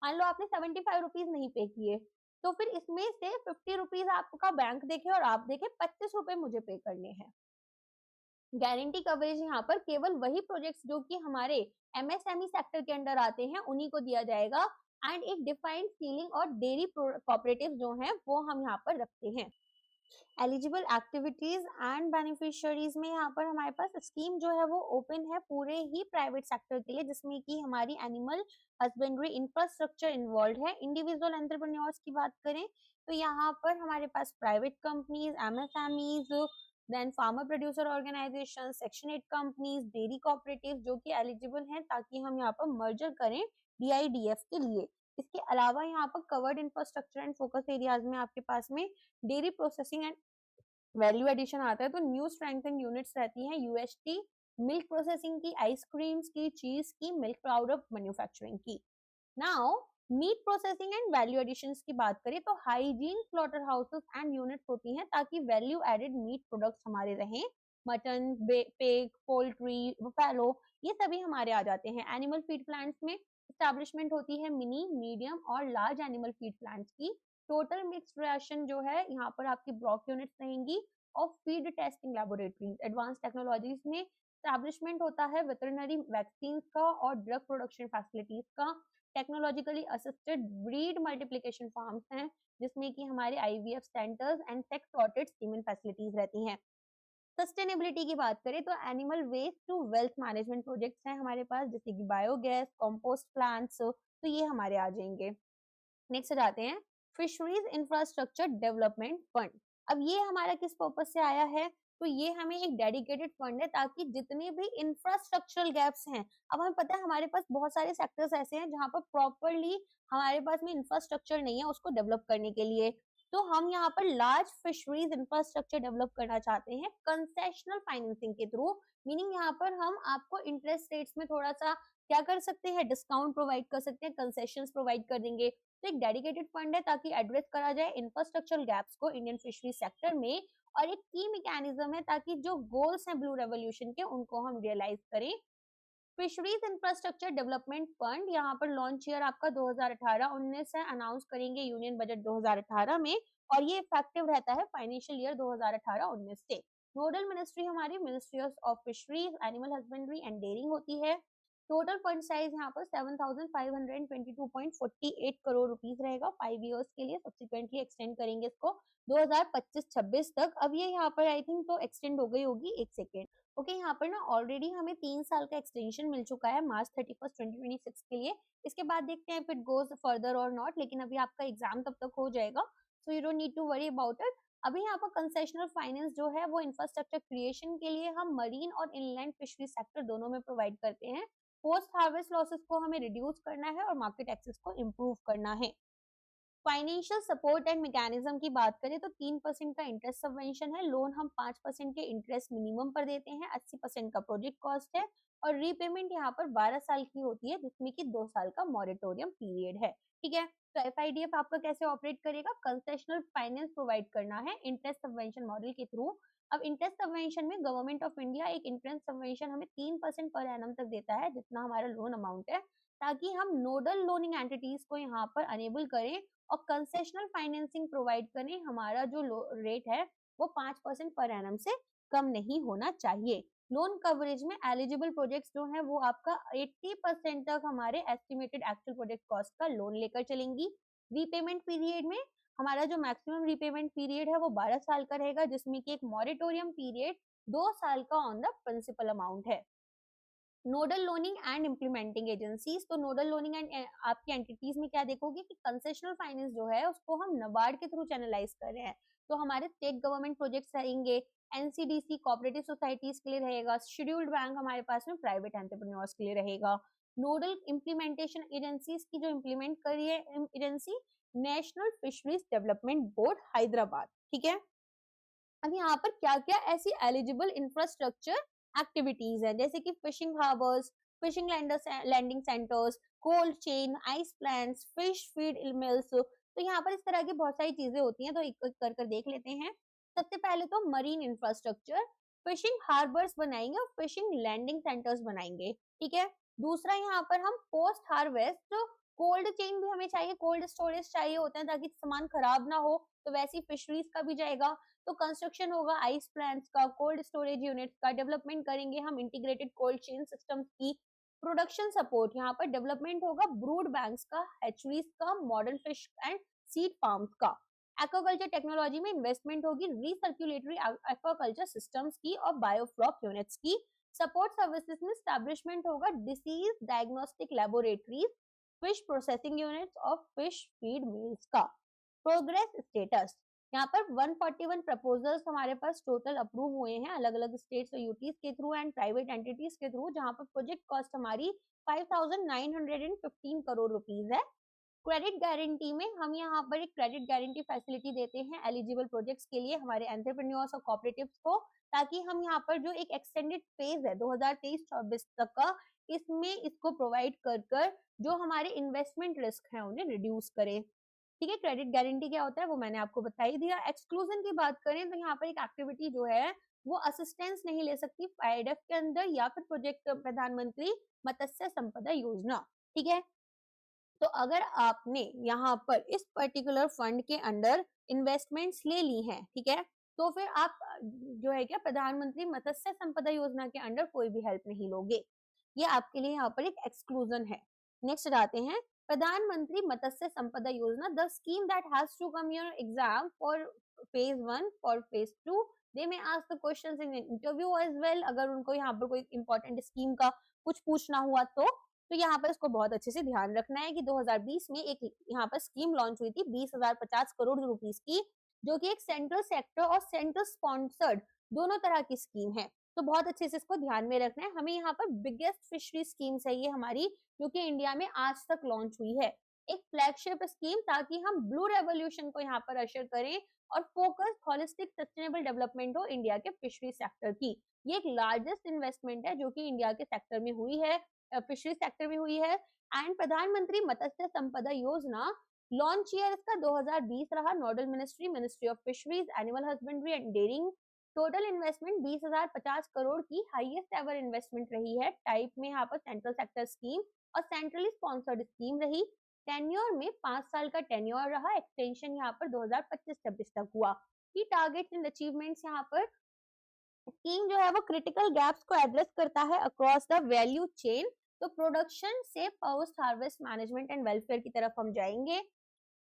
मान लो आपने 75 रुपीज नहीं पे किए तो फिर इसमें से 50 रुपीज आपका बैंक देखे और आप देखे 25 रुपए मुझे पे करने हैं। गारंटी कवरेज यहाँ पर केवल वही प्रोजेक्ट्स जो कि हमारे एमएसएमई सेक्टर के अंडर आते हैं उन्हीं को दिया जाएगा, एंड एक डिफाइंड सीलिंग और डेयरी कोऑपरेटिव जो हैं वो हम यहाँ पर रखते हैं। एलिजिबल एक्टिविटीज एंड बेनिफिशियरीज में यहाँ पर हमारे पास स्कीम जो है वो ओपन है पूरे ही प्राइवेट सेक्टर के लिए, जिसमें कि हमारी एनिमल हस्बेंड्री इंफ्रास्ट्रक्चर इन्वॉल्व है। इंडिविजुअल एंटरप्रेन्योर्स की बात करें तो यहाँ पर हमारे पास private companies, MSMEs, then farmer producer organization, section 8 companies, dairy cooperative जो कि एलिजिबल हैं ताकि हम यहाँ पर मर्जर करें डीआईडीएफ के लिए। इसके अलावा यहाँ पर covered infrastructure and focus areas में आपके पास में dairy processing and value addition आता है, तो न्यू स्ट्रेंथन यूनिट्स रहती हैं यूएसटी, मिल्क प्रोसेसिंग की, आइसक्रीम्स की, चीज की, मिल्क पाउडर मैन्युफैक्चरिंग की। Now meat processing and value additions की बात करें तो hygiene slaughterhouses and units होती हैं ताकि वैल्यू एडेड मीट प्रोडक्ट्स हमारे रहें। मटन, पिग, पोल्ट्री, बफेलो ये सभी हमारे आ जाते हैं। एनिमल फीड प्लांट्स में एस्टैब्लिशमेंट होती है मिनी, मीडियम और लार्ज एनिमल फीड प्लांट्स की। टोटल मिक्स्ड राशन जो है यहाँ पर आपकी ब्लॉक यूनिट्स रहेंगी और feed testing laboratories. Advance technologies में एस्टैब्लिशमेंट होता है वेटरनरी वैक्सीन का और ड्रग प्रोडक्शन फैसिलिटीज का। Technologically assisted breed multiplication farms हैं जिसमें कि हमारे IVF centres and sex sorted semen facilities रहती हैं। सस्टेनेबिलिटी की बात करें तो animal waste to wealth management projects हैं हमारे पास, जैसे कि बायोगैस, कंपोस्ट प्लांट्स, तो ये हमारे आ जाएंगे। नेक्स्ट जाते हैं फिशरीज इंफ्रास्ट्रक्चर डेवलपमेंट फंड। अब ये हमारा किस पर्पज से आया है, तो ये हमें एक डेडिकेटेड फंड है ताकि जितने भी इंफ्रास्ट्रक्चरल गैप्स हैं, अब हमें पता है हमारे पास बहुत सारे सेक्टर्स ऐसे हैं जहां पर प्रॉपरली हमारे पास में इंफ्रास्ट्रक्चर नहीं है उसको डेवलप करने के लिए, तो हम यहाँ पर लार्ज फिशरीज इंफ्रास्ट्रक्चर डेवलप करना चाहते हैं कंसेशनल फाइनेंसिंग के थ्रू। मीनिंग यहाँ पर हम आपको इंटरेस्ट रेट्स में थोड़ा सा क्या कर सकते हैं, डिस्काउंट प्रोवाइड कर सकते हैं, कंसेशंस प्रोवाइड कर देंगे। तो एक डेडिकेटेड फंड है ताकि एड्रेस करा जाए इंफ्रास्ट्रक्चरल गैप्स को इंडियन फिशरी सेक्टर में, और एक की मैकेनिज्म है ताकि जो गोल्स हैं ब्लू रेवोल्यूशन के उनको हम रियलाइज करें। फिशरीज इंफ्रास्ट्रक्चर डेवलपमेंट फंड यहाँ पर लॉन्च ईयर आपका 2018-19 है, अनाउंस करेंगे यूनियन बजट 2018 में, और ये इफेक्टिव रहता है फाइनेंशियल ईयर 2018-19 से। नोडल मिनिस्ट्री हमारी ministry of fisheries, animal husbandry and dairying होती है। टोटल फंड साइज यहाँ पर 7,522.48 करोड़ रुपीस रहेगा 5 इयर्स के लिए। सब्सिक्वेंटली एक्सटेंड करेंगे इसको 2025-26 तक। अब ये यहाँ पर आई थिंक तो एक्सटेंड हो गई होगी, एक सेकेंड। ओके यहाँ पर ना ऑलरेडी हमें 3 साल का एक्सटेंशन मिल चुका है मार्च 31 2026 के लिए। इसके बाद देखते हैं इफ इट गोज फर्दर और नॉट, लेकिन अभी आपका एग्जाम तब तक हो जाएगा, so you don't need to worry about it. अभी यहाँ पर कंसेशनल फाइनेंस जो है वो इंफ्रास्ट्रक्चर क्रिएशन के लिए हम मरीन और इनलैंड फिशरी सेक्टर दोनों में प्रोवाइड करते हैं। पोस्ट हार्वेस्ट लॉसेस को हमें रिड्यूस करना है और मार्केट एक्सेस को इम्प्रूव करना है। फाइनेंशियल सपोर्ट एंड मैकेनिज्म की बात करें तो 3% का इंटरेस्ट सबवेंशन है, लोन हम 5% के इंटरेस्ट मिनिमम पर देते हैं, 80% का प्रोजेक्ट कॉस्ट है, और रीपेमेंट यहाँ पर 12 साल की होती है जिसमें कि 2 साल का मॉरेटोरियम पीरियड है। ठीक है, तो एफआईडीएफ आपका कैसे ऑपरेट करेगा, कंसेशनल फाइनेंस प्रोवाइड करना है इंटरेस्ट सबवेंशन मॉडल के थ्रू। अब इंटरेस्ट सबवेंशन में गवर्नमेंट ऑफ इंडिया एक इंटरेस्ट सबवेंशन हमें 3% पर एनम तक देता है जितना हमारा लोन अमाउंट है, ताकि हम नोडल लोनिंग एंटिटीज को यहाँ पर अनेबल करें और कंसेशनल फाइनेंसिंग प्रोवाइड करें। हमारा जो रेट है वो 5% पर एनम से कम नहीं होना चाहिए। लोन कवरेज में एलिजिबल प्रोजेक्ट्स जो है वो आपका 80% तक हमारे एस्टिमेटेड एक्चुअल प्रोजेक्ट कॉस्ट का लोन लेकर चलेंगी। रीपेमेंट पीरियड में हमारा जो मैक्सिमम रीपेमेंट पीरियड है वो 12 साल का रहेगा, जिसमें कि एक मॉरेटोरियम पीरियड 2 साल का ऑन द प्रिंसिपल अमाउंट है। Nodal loaning and implementing agencies, तो नोडल लोनिंग एंड आपकी एंटिटीज में क्या देखोगे कि कंसेशनल फाइनेंस जो है उसको हम नबार्ड के थ्रू चैनलाइज कर रहे हैं, तो हमारे स्टेट गवर्नमेंट प्रोजेक्ट्स रहेंगे, एनसीडीसी कोऑपरेटिव सोसाइटीज के लिए रहेगा, शेड्यूल्ड बैंक हमारे पास में प्राइवेट एंटरप्रेन्योर्स के लिए रहेगा। नोडल इम्प्लीमेंटेशन एजेंसीज की जो इम्प्लीमेंट कर रही है agency national fisheries development board Hyderabad. ठीक है, अब यहाँ पर क्या क्या ऐसी एलिजिबल इंफ्रास्ट्रक्चर एक्टिविटीज है, जैसे कि fishing harbours, fishing landing centres, cold chain, ice plants, fish feed mills, तो यहाँ पर इस तरह की बहुत सारी चीजें होती हैं, तो एक एक कर देख लेते हैं। सबसे पहले तो मरीन इंफ्रास्ट्रक्चर, फिशिंग हार्बर्स बनाएंगे और फिशिंग लैंडिंग सेंटर्स बनाएंगे। ठीक है, दूसरा यहाँ पर हम पोस्ट हार्वेस्ट कोल्ड चेन भी हमें चाहिए, कोल्ड स्टोरेज चाहिए होता है ताकि सामान खराब ना हो, तो वैसे ही फिशरीज का भी जाएगा। तो कंस्ट्रक्शन होगा आइस प्लांट्स का, कोल्ड स्टोरेज यूनिट्स का, डेवलपमेंट करेंगे हम इंटीग्रेटेड कोल्ड चेन सिस्टम्स की, प्रोडक्शन सपोर्ट यहाँ पर डेवलपमेंट होगा ब्रूड बैंक्स का, हैचरीज का, modern fish and seed farms का। एक्वाकल्चर टेक्नोलॉजी में इन्वेस्टमेंट होगी रिसर्कुलेटरी एक्वाकल्चर सिस्टम्स की और बायोफ्लॉक यूनिट्स की। सपोर्ट सर्विसेज में स्टैब्लिशमेंट होगा disease diagnostic laboratories, fish processing units और फिश फीड मिल्स का। प्रोग्रेस स्टेटस, यहाँ पर 141 प्रपोजल्स हमारे पास टोटल अप्रूव हुए हैं अलग अलग स्टेट्स और यूटीज के थ्रू एंड प्राइवेट एंटिटीज के थ्रू, जहाँ पर प्रोजेक्ट कॉस्ट हमारी 5,915 करोड़ रुपीज है। क्रेडिट गारंटी में हम यहाँ पर एक क्रेडिट गारंटी फैसिलिटी देते हैं एलिजिबल प्रोजेक्ट्स के लिए हमारे एंटरप्रेन्योर्स और कोऑपरेटिव्स को, ताकि हम यहाँ पर जो एक एक्सटेंडेड फेज है 2023-24 तक का, इसमें इसको प्रोवाइड कर जो हमारे इन्वेस्टमेंट रिस्क है उन्हें रिड्यूस करें। ठीक है, क्रेडिट गारंटी क्या होता है वो मैंने आपको बता ही दिया। एक्सक्लूजन की बात करें तो यहाँ पर एक एक्टिविटी जो है वो असिस्टेंस नहीं ले सकती फाइडेफ के अंदर या फिर प्रोजेक्ट प्रधानमंत्री मत्स्य संपदा योजना। ठीक है, तो अगर आपने यहाँ पर इस पर्टिकुलर फंड के अंडर इन्वेस्टमेंट्स ले ली हैं, ठीक है, तो फिर आप जो है क्या प्रधानमंत्री मत्स्य संपदा योजना के अंडर कोई भी हेल्प नहीं लोगे, ये आपके लिए यहाँ पर एक एक्सक्लूजन है। नेक्स्ट आते हैं प्रधानमंत्री Matsya Sampada Yojana, the scheme that has to come your exam for phase 1 for phase 2, they may ask the questions in interview as well. अगर उनको यहाँ पर कोई इंपॉर्टेंट स्कीम का कुछ पूछना हुआ तो यहाँ पर इसको बहुत अच्छे से ध्यान रखना है कि 2020 में एक यहाँ पर स्कीम लॉन्च हुई थी 20,050 करोड़ रुपीस की, जो कि एक सेंट्रल सेक्टर और सेंट्रल स्पॉन्सर्ड दोनों तरह की स्कीम है। तो बहुत अच्छे से इसको ध्यान में रखना है। हमें यहाँ पर बिगेस्ट फिशरी स्कीम है ये हमारी, जो कि इंडिया में आज तक लॉन्च हुई है, एक फ्लैगशिप स्कीम, ताकि हम ब्लू रेवोल्यूशन को यहाँ पर अशर करें और फोकस होलिस्टिक सस्टेनेबल डेवलपमेंट हो इंडिया के फिशरी सेक्टर की। ये एक लार्जेस्ट इन्वेस्टमेंट है जो कि इंडिया के सेक्टर में हुई है, फिशरी सेक्टर में हुई है। एंड प्रधानमंत्री मत्स्य संपदा योजना लॉन्च ईयर इसका 2020 रहा। Nodal ministry ministry of fisheries, animal husbandry and dairying. Total investment 20,050 crore की हाईएस्ट एवर इन्वेस्टमेंट रही है। टाइप में यहाँ पर सेंट्रल सेक्टर स्कीम और सेंट्रली स्पॉन्सर्ड स्कीम रही। टेन्योर में 5 साल का टेन्योर रहा। एक्सटेंशन यहाँ पर 2025-26 तक हुआ। की टारगेट्स एंड अचीवमेंट्स, यहाँ पर स्कीम जो है वो क्रिटिकल गैप्स को एड्रेस करता है अक्रॉस द वैल्यू चेन। तो प्रोडक्शन से post harvest management and welfare की तरफ हम जाएंगे।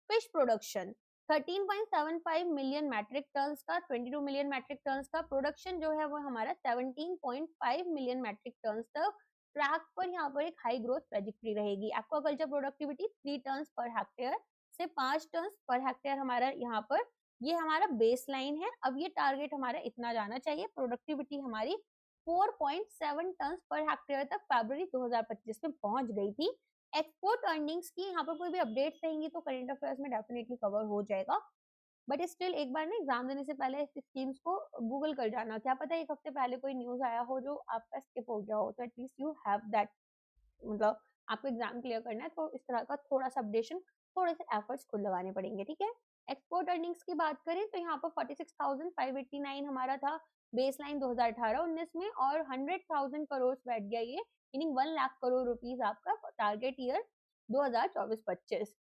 Fish production 13.75 million metric tonnes का, 22 मिलियन मैट्रिक टन्स का प्रोडक्शन जो है वो हमारा 17.5 मिलियन मैट्रिक टन्स तक ट्रैक पर यहाँ पर एक हाई ग्रोथ ट्रेजेक्टरी रहेगी। Aquaculture productivity 3 tonnes per hectare से 5 टन्स पर हेक्टेयर हमारा यहाँ पर ये हमारा बेस लाइन है। अब ये टारगेट हमारा इतना जाना चाहिए। प्रोडक्टिविटी हमारी 4.7 टन्स पर हेक्टेयर तक फरवरी 2025 में पहुंच गई थी। एक्सपोर्ट अर्निंग्स की यहाँ पर कोई भी अपडेट्स रहेंगी तो करंट अफेयर्स में डेफिनेटली कवर हो जाएगा, बट स्टिल एक बार ना एग्जाम देने से पहले इस स्कीम्स को गूगल कर जाना। क्या पता एक हफ्ते पहले कोई न्यूज आया हो जो आपका स्किप हो गया हो, तो एटलीस्ट यू हैव दैट, मतलब आपको एग्जाम क्लियर करना है तो इस तरह का थोड़ा सा अपडेशन, थोड़े से एफर्ट्स खुद लगाने पड़ेंगे। ठीक है, एक्सपोर्ट अर्निंग्स की बात करें तो यहाँ पर 46,589 हमारा था बेस लाइन 2018-19 में, और 100,000 करोड़ बैठ गया ये, मीनिंग 1 लाख करोड़ रुपीज आपका टारगेट ईयर 2024-25।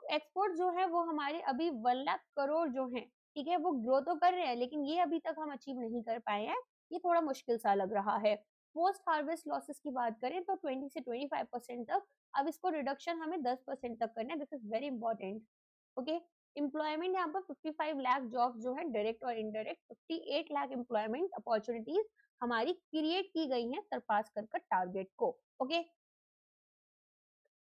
एक्सपोर्ट जो है वो हमारे अभी 1 लाख करोड़ जो है, ठीक है, वो ग्रो तो कर रहे हैं लेकिन ये अभी तक हम अचीव नहीं कर पाए हैं, ये थोड़ा मुश्किल सा लग रहा है। पोस्ट हार्वेस्ट लॉसेस की बात करें तो 20 से 25% तक, अब इसको रिडक्शन हमें 10% तक करना है। This is very important. Okay, employment यहाँ पर 55 लाख जॉब्स जो है डायरेक्ट और इनडायरेक्ट, 58 लाख एम्प्लॉयमेंट अपॉर्चुनिटीज हमारी क्रिएट की गई हैं सरपास कर टारगेट को। ओके,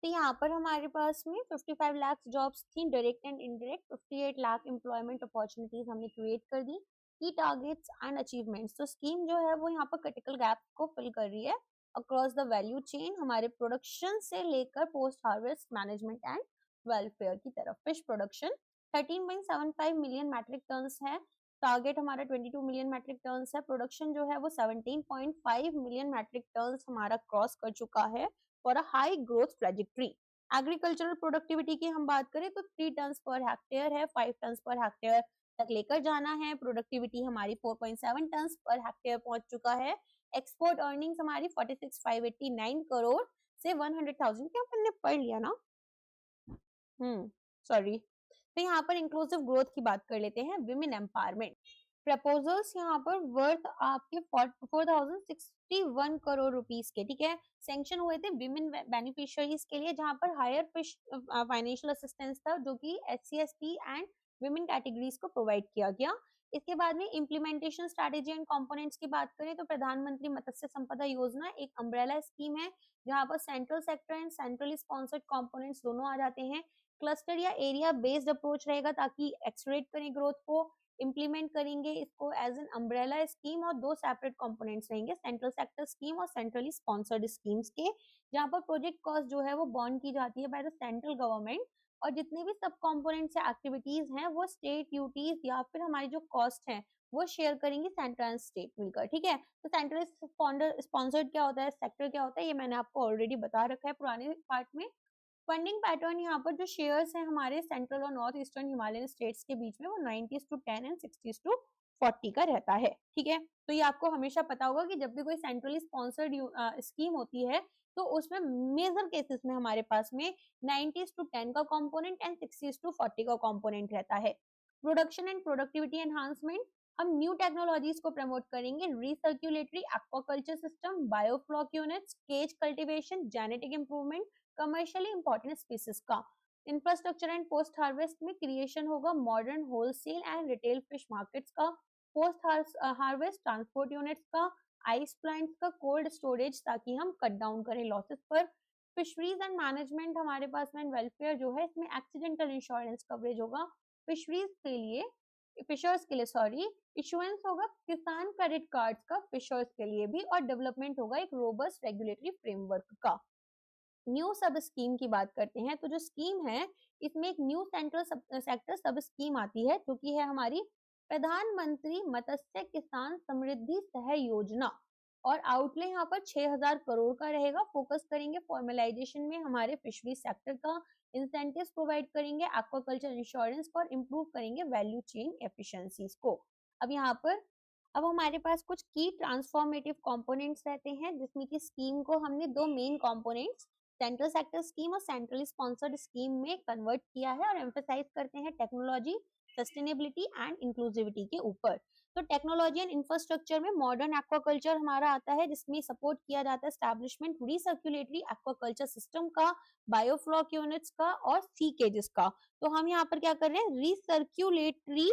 तो यहाँ पर हमारे पास में 55 लाख जॉब्स थी direct and indirect, 58 lakh employment opportunities हमने क्रिएट कर दी। की टारगेट्स एंड अचीवमेंट्स, तो स्कीम जो है वो यहाँ पर क्रिटिकल गैप को फिल कर रही है अक्रॉस द वैल्यू चेन, हमारे प्रोडक्शन से लेकर post harvest management and welfare की तरफ। Fish production 13.75 million metric tonnes है, टारगेट हमारा 22 मिलियन मैट्रिक टन्स है। प्रोडक्शन जो है वो 17.5 मिलियन मैट्रिक टन्स हमारा क्रॉस कर चुका है for a high growth trajectory. Agricultural productivity की हम बात करें तो 3 टन्स पर हेक्टेयर है, 5 टन्स पर हेक्टेयर तक लेकर जाना है। प्रोडक्टिविटी हमारी 4.7 टन्स पर हेक्टेयर पहुंच चुका है। एक्सपोर्ट अर्निंग्स हमारी 46,589 करोड़ से 100,000 क्या हमने पढ़ लिया ना, सॉरी। तो यहाँ पर इंक्लूसिव ग्रोथ की बात कर लेते हैं, विमेन एम्पावरमेंट। प्रपोजल्स यहाँ पर वर्थ आपके 4061 करोड़ रुपीस के, ठीक है, सैंक्शन हुए थे विमेन बेनिफिशियरीज के लिए, जहां पर हायर फाइनेंशियल असिस्टेंस था जो कि SC ST and women categories को प्रोवाइड किया गया। इसके बाद में इम्प्लीमेंटेशन स्ट्रेटेजी एंड कंपोनेंट्स की बात करें तो प्रधानमंत्री मत्स्य संपदा योजना एक अम्ब्रेला स्कीम है जहां पर central sector and centrally sponsored components दोनों आ जाते हैं। क्लस्टर या एरिया बेस्ड अप्रोच रहेगा ताकि एक्सलरेट करें ग्रोथ को। इम्प्लीमेंट करेंगे इसको एज एन अम्ब्रेला स्कीम और दो सेपरेट कंपोनेंट्स रहेंगे, सेंट्रल सेक्टर स्कीम और सेंट्रली स्पॉन्सर्ड स्कीम्स के, जहां पर प्रोजेक्ट कॉस्ट जो है वो बॉन्ड की जाती है बाय द सेंट्रल गवर्नमेंट और जितने भी सब कंपोनेंट्स या एक्टिविटीज हैं वो स्टेट ड्यूटीज या फिर हमारी जो कॉस्ट है वो शेयर करेंगे सेंट्रल एंड स्टेट मिलकर, ठीक है। तो सेंट्रल स्पॉन्सर्ड क्या होता है, सेक्टर क्या होता है, ये मैंने आपको ऑलरेडी बता रखा है पुराने पार्ट में। फंडिंग पैटर्न यहाँ पर जो शेयर्स हैं हमारे सेंट्रल और नॉर्थ ईस्टर्न हिमालयन स्टेट्स के बीच में वो 90:10 एंड 60:40 का रहता है, ठीक है। तो ये आपको हमेशा पता होगा कि जब भी कोई सेंट्रली स्पॉन्सर्ड स्कीम होती है तो उसमें मेजर केसेस में हमारे पास में 90:10 का कंपोनेंट एंड 60:40 का कंपोनेंट रहता है। प्रोडक्शन एंड प्रोडक्टिविटी एनहांसमेंट, हम न्यू टेक्नोलॉजीज को प्रमोट करेंगे, recirculatory aquaculture system, biofloc units, cage cultivation, genetic improvement, commercially important species का। इंफ्रास्ट्रक्चर एंड पोस्ट हार्वेस्ट में क्रिएशन होगा modern wholesale and retail fish markets का, post harvest transport units का, ice plants का, cold storage ताकि हम cut down करें losses पर। फिशरीज एंड मैनेजमेंट हमारे पास में वेलफेयर जो है इसमें एक्सीडेंटल इंश्योरेंस कवरेज होगा फिशरीज के लिए, फिशर्स के लिए सॉरी, इशुएंस होगा किसान क्रेडिट कार्ड्स का फिशर्स के लिए भी और डेवलपमेंट होगा एक रोबस्ट रेगुलेटरी फ्रेमवर्क का। न्यू सब स्कीम की बात करते हैं तो जो स्कीम है इसमें एक न्यू सेंट्रल सेक्टर सब स्कीम आती है जो कि है हमारी प्रधानमंत्री मत्स्य किसान समृद्धि सह योजना और आउटले यहाँ पर 6000 करोड़ का रहेगा। फोकस करेंगे फॉर्मलाइजेशन में हमारे फिशरी सेक्टर का, इंसेंटिव्स प्रोवाइड करेंगे एक्वाकल्चर इंश्योरेंस को और इम्प्रूव करेंगे वैल्यू चेन एफिशिएंसीज को। अब हमारे पास कुछ की ट्रांसफॉर्मेटिव कंपोनेंट्स रहते हैं जिसमें कि स्कीम को हमने दो main components central sector scheme और सेंट्रली स्पॉन्सर्ड स्कीम में कन्वर्ट किया है और एम्फेसाइज करते हैं टेक्नोलॉजी, सस्टेनेबिलिटी एंड इंक्लूसिविटी के ऊपर। तो टेक्नोलॉजी एंड इंफ्रास्ट्रक्चर में मॉडर्न एक्वाकल्चर हमारा आता है जिसमें सपोर्ट किया जाता है स्टैब्लिशमेंट रिसर्क्युलेटरी एक्वाकल्चर सिस्टम का, बायोफ्लॉक यूनिट्स का और सी केजेस का। तो हम यहाँ पर क्या कर रहे हैं, रिसर्क्युलेटरी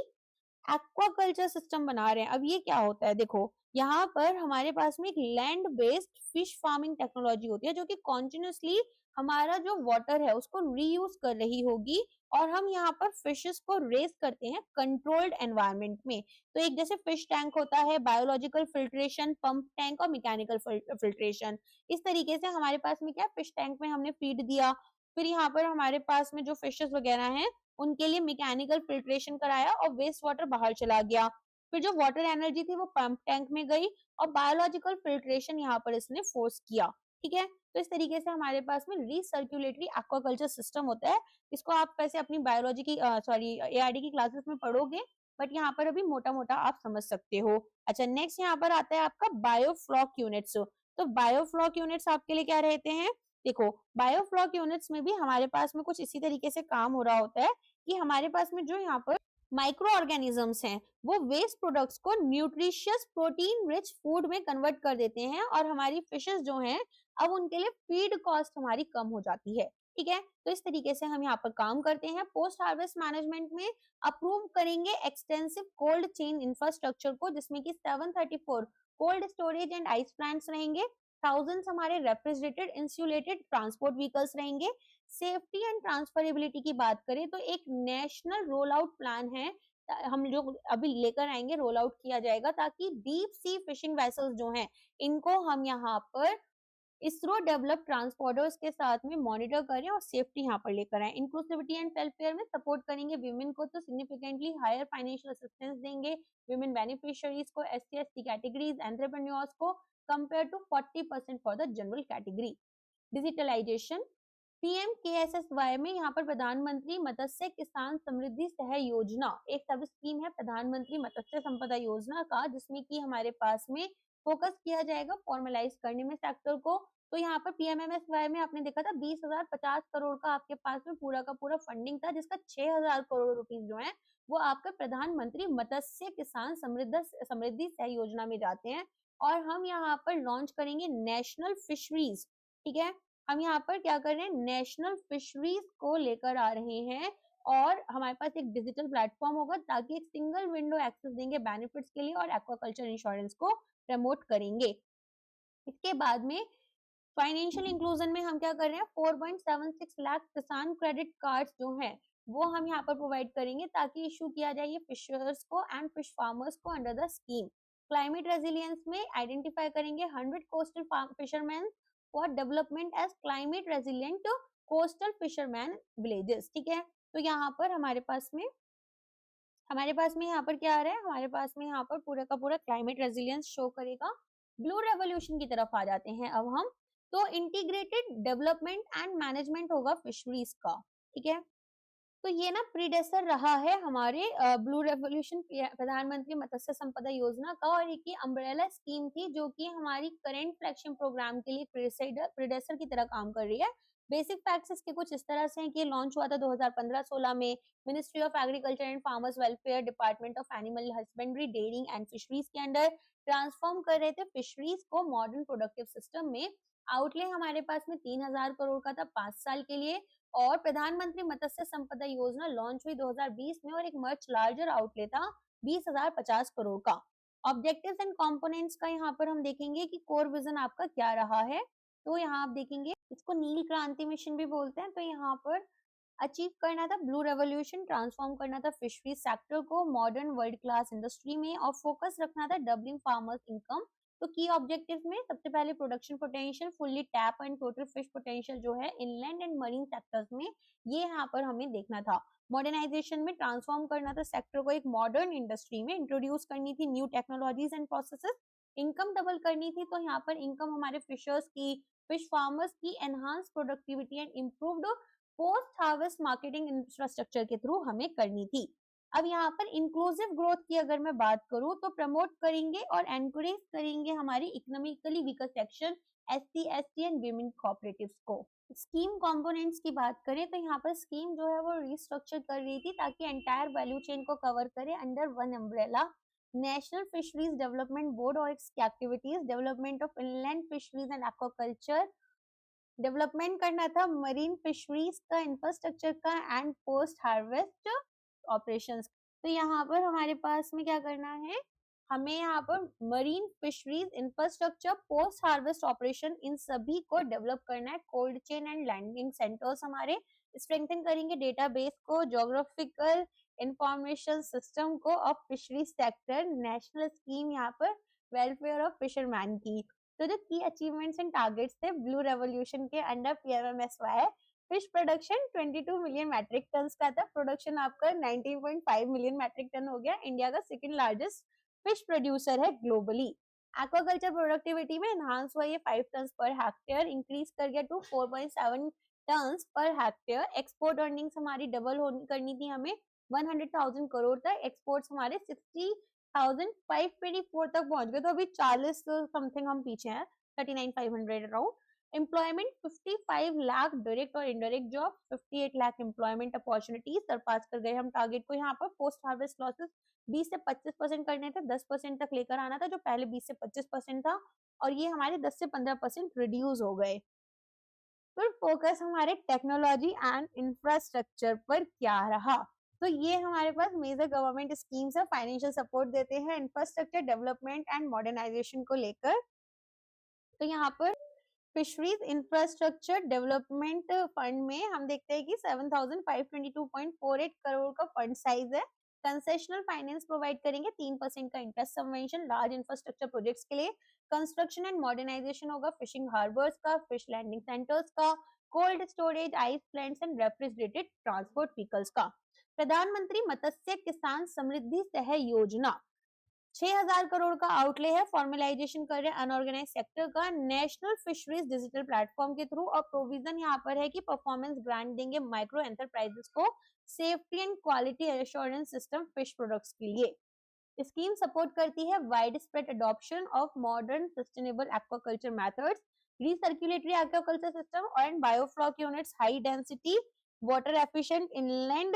एक्वाकल्चर सिस्टम बना रहे हैं। अब ये क्या होता है, देखो यहाँ पर हमारे पास में एक land based fish farming technology होती है जो कि कॉन्टिन्यूसली हमारा जो वाटर है उसको रीयूज कर रही होगी और हम यहाँ पर फिशेस को रेस करते हैं कंट्रोल्ड एनवायरनमेंट में। तो एक जैसे फिश टैंक होता है, बायोलॉजिकल फिल्ट्रेशन, पंप टैंक और मैकेनिकल फिल्ट्रेशन। इस तरीके से हमारे पास में क्या, फिश टैंक में हमने फीड दिया, फिर यहाँ पर हमारे पास में जो फिशेस वगैरह हैं उनके लिए मैकेनिकल फिल्ट्रेशन कराया और वेस्ट वाटर बाहर चला गया। फिर जो वाटर एनर्जी थी वो पंप टैंक में गई और बायोलॉजिकल फिल्ट्रेशन यहाँ पर इसने फोर्स किया, ठीक है। तो इस तरीके से हमारे पास में रिसर्क्युलेटरी एक्वाकल्चर सिस्टम होता है। इसको आप वैसे अपनी बायोलॉजी की ARD की क्लासेस में पढ़ोगे बट यहाँ पर अभी मोटा मोटा आप समझ सकते हो। अच्छा, नेक्स्ट यहाँ पर आता है आपका बायोफ्लॉक यूनिट्स। तो बायोफ्लॉक यूनिट्स आपके लिए क्या रहते हैं, देखो बायोफ्लॉक यूनिट्स में भी हमारे पास में कुछ इसी तरीके से काम हो रहा होता है कि हमारे पास में जो यहाँ पर माइक्रो ऑर्गेनिजम्स हैं वो वेस्ट प्रोडक्ट्स को न्यूट्रिशियस प्रोटीन रिच फूड में कन्वर्ट कर देते हैं और हमारी फिशेस जो हैं अब उनके लिए फीड कॉस्ट हमारी कम हो जाती है, ठीक है। तो इस तरीके से हम यहाँ पर काम करते हैं। पोस्ट हार्वेस्ट मैनेजमेंट में अप्रूव करेंगे एक्सटेंसिव कोल्ड चेन इंफ्रास्ट्रक्चर को जिसमें कि 734 cold storage and ice plants रहेंगे, थाउजेंड्स हमारे रेफ्रिजरेटेड इंसुलेटेड ट्रांसपोर्ट व्हीकल्स रहेंगे। सेफ्टी एंड ट्रांसफरेबिलिटी की बात करें तो एक नेशनल रोल आउट प्लान है हम जो अभी लेकर आएंगे, रोल आउट किया जाएगा ताकि डीप सी फिशिंग वेसल्स जो हैं इनको हम यहाँ पर इसरो डेवलप ट्रांसपोर्टर्स के साथ में मॉनिटर करें और सेफ्टी यहाँ पर लेकर आए। इंक्लूसिविटी एंड वेलफेयर में सपोर्ट करेंगे विमेन को, तो सिग्निफिकेंटली हायर फाइनेंशियल असिस्टेंस देंगे विमेन बेनिफिशियरीज को, SC ST कैटेगरीज, एंटरप्रेन्योर्स को compare to 40% for the general category. Digitalisation, PMKSSY में यहाँ पर प्रधानमंत्री मत्स्य किसान समृद्धि सह योजना एक सब स्कीम है प्रधानमंत्री मत्स्य संपदा योजना का जिसमें कि हमारे पास में फोकस किया जाएगा फॉर्मलाइज करने में सेक्टर को, तो यहाँ पर पीएमएमएसवाई में आपने देखा था 20,050 करोड़ का आपके पास में पूरा का पूरा फंडिंग था, जिसका 6,000 करोड़ रुपीस जो है वो आपके प्रधानमंत्री मत्स्य किसान समृद्धि सह योजना में जाते हैं। और हम यहाँ पर लॉन्च करेंगे नेशनल फिशरीज, ठीक है। हम यहाँ पर क्या कर रहे हैं, नेशनल फिशरीज को लेकर आ रहे हैं और हमारे पास एक डिजिटल प्लेटफॉर्म होगा ताकि एक सिंगल विंडो एक्सेस देंगे बेनिफिट्स के लिए और एक्वाकल्चर इंश्योरेंस को प्रमोट करेंगे। इसके बाद में फाइनेंशियल इंक्लूजन में हम क्या कर रहे हैं, 4.76 लाख किसान क्रेडिट कार्ड्स जो हैं वो हम यहाँ पर प्रोवाइड करेंगे ताकि इशू किया जाए ये फिशर्स को एंड फिश फार्मर्स को under the scheme. Climate resilience में आइडेंटिफाई करेंगे 100 coastal fisherman for development as climate resilient coastal fisherman villages, ठीक है। तो यहाँ पर हमारे पास में यहाँ पर क्या आ रहा है, हमारे पास में यहाँ पर पूरा का पूरा क्लाइमेट रेजिलियंस शो करेगा। ब्लू रेवोल्यूशन की तरफ आ जाते हैं अब हम। तो इंटीग्रेटेड डेवलपमेंट एंड मैनेजमेंट होगा फिशरीज का, ठीक है। तो ये ना प्रीडेसर रहा है हमारे ब्लू रेवोल्यूशन प्रधानमंत्री मत्स्य संपदा योजना का, और एक अम्ब्रेला स्कीम थी जो कि हमारी करेंट फ्लैगशिप प्रोग्राम के लिए प्रीडेसर की तरह काम कर रही है। बेसिक फैक्ट्स इसके कुछ इस तरह से हैं कि लॉन्च हुआ था 2015-16 में ministry of agriculture and farmers welfare, department of animal husbandry, dairying and fisheries के अंडर ट्रांसफॉर्म कर रहे थे फिशरीज को मॉडर्न प्रोडक्टिव सिस्टम में। आउटले हमारे पास में 3,000 करोड़ का था 5 साल के लिए, और प्रधानमंत्री मत्स्य संपदा योजना लॉन्च हुई 2020 में और एक मच लार्जर आउटले था 20,050 करोड़ का। ऑब्जेक्टिव्स एंड कंपोनेंट्स का यहाँ पर हम देखेंगे कि कोर विजन आपका क्या रहा है। तो यहाँ आप देखेंगे इसको नील क्रांति मिशन भी बोलते हैं। तो यहाँ पर अचीव करना था ब्लू रेवोल्यूशन, ट्रांसफॉर्म करना था फिशरी सेक्टर को मॉडर्न वर्ल्ड क्लास इंडस्ट्री में, और फोकस रखना था डबलिंग फार्मर्स इनकम। तो की ऑब्जेक्टिव में सबसे पहले production potential fully tap and total fish potential जो है इनलैंड एंड मरीन सेक्टर्स में, ये यहाँ पर हमें देखना था। मॉडर्नाइजेशन में ट्रांसफॉर्म करना था सेक्टर को एक मॉडर्न इंडस्ट्री में, इंट्रोड्यूस करनी थी new technologies and processes, income double करनी थी। तो यहाँ पर इनकम हमारे फिशर्स की, फिश फार्मर्स की enhance productivity and improved post harvest marketing infrastructure के थ्रू हमें करनी थी। अब यहाँ पर इंक्लूसिव ग्रोथ की अगर मैं बात करूं तो प्रमोट करेंगे और एनकरेज करेंगे हमारी economically weaker section SC ST and women cooperatives को। स्कीम कंपोनेंट्स की बात करें तो यहाँ पर स्कीम जो है वो रिस्ट्रक्चर कर रही थी ताकि एंटायर वैल्यू चेन को कवर करे under one umbrella. National fisheries development board और इसकी activities, development of inland fisheries and aquaculture, development करना था मरीन फिशरीज का इंफ्रास्ट्रक्चर का एंड पोस्ट हार्वेस्ट ऑपरेशंस। तो यहाँ पर हमारे पास में क्या करना है, हमें यहाँ पर marine fisheries infrastructure, post harvest operation, इन सभी को डेवलप करना है। Cold chain and landing centres हमारे स्ट्रेंथन करेंगे डेटाबेस को, ज्योग्राफिकल इंफॉर्मेशन सिस्टम को of fishery sector. National scheme यहाँ पर वेलफेयर ऑफ फिशरमैन की। तो जो की अचीवमेंट्स एंड टारगेट्स थे ब्लू रेवोल्यूशन के under PMMSY, fish production 22 million metric ton का था, प्रोडक्शन आपका 19.5 मिलियन मैट्रिक टन हो गया, इंडिया का सेकंड लार्जेस्ट फिश प्रोड्यूसर है ग्लोबली। एक्वाकल्चर प्रोडक्टिविटी में एनहांस हुआ, ये 5 टन पर हेक्टेयर इंक्रीज कर गया to 4.7 ton per hectare. Export earnings हमारी डबल करनी थी हमें 100,000 करोड़ तक, एक्सपोर्ट्स हमारे 60,524 तक पहुंच गए, तो अभी 40 समथिंग हम पीछे हैं, 39,500 अराउंड। एम्प्लॉयमेंट 55 लाख डायरेक्ट और indirect job, 58 lakh employment opportunities, surpass कर गए हम टारगेट को। यहाँ पर पोस्ट हार्वेस्ट लॉसेस 20 से 25% करने थे, 10% तक लेकर आना था जो पहले 20 से 25% था, और ये हमारे 10 से 15% रिड्यूस हो गए। फिर फोकस हमारे टेक्नोलॉजी एंड इंफ्रास्ट्रक्चर पर क्या रहा, तो ये हमारे पास मेजर गवर्नमेंट स्कीम्स है, फाइनेंशियल सपोर्ट देते हैं इंफ्रास्ट्रक्चर डेवलपमेंट एंड मॉडर्नाइजेशन को लेकर। तो यहाँ पर फिशरीज इंफ्रास्ट्रक्चर डेवलपमेंट फंड में हम देखते हैं कि 7,522.48 करोड़ का फंड साइज है। कंसेशनल फाइनेंस प्रोवाइड करेंगे, 3% का interest subvention large infrastructure projects के लिए। कंस्ट्रक्शन एंड मॉडर्नाइजेशन होगा फिशिंग हार्बर्स का, फिश लैंडिंग सेंटर्स का, cold storage, ice plants and refrigerated transport vehicles का। प्रधानमंत्री मत्स्य किसान समृद्धि सह योजना 6,000 करोड़ का आउटले है, फॉर्मलाइजेशन कर रहे हैं अनऑर्गेनाइज सेक्टर का नेशनल फिशरीज डिजिटल प्लेटफॉर्म के थ्रू, और प्रोविजन यहाँ पर है कि परफॉर्मेंस ग्रांट देंगे माइक्रो एंटरप्राइजेस को safety and quality assurance system fish products के लिए। स्कीम सपोर्ट करती है wide spread adoption of modern sustainable aquaculture methods, recirculatory aquaculture system and biofloc units, high density water efficient inland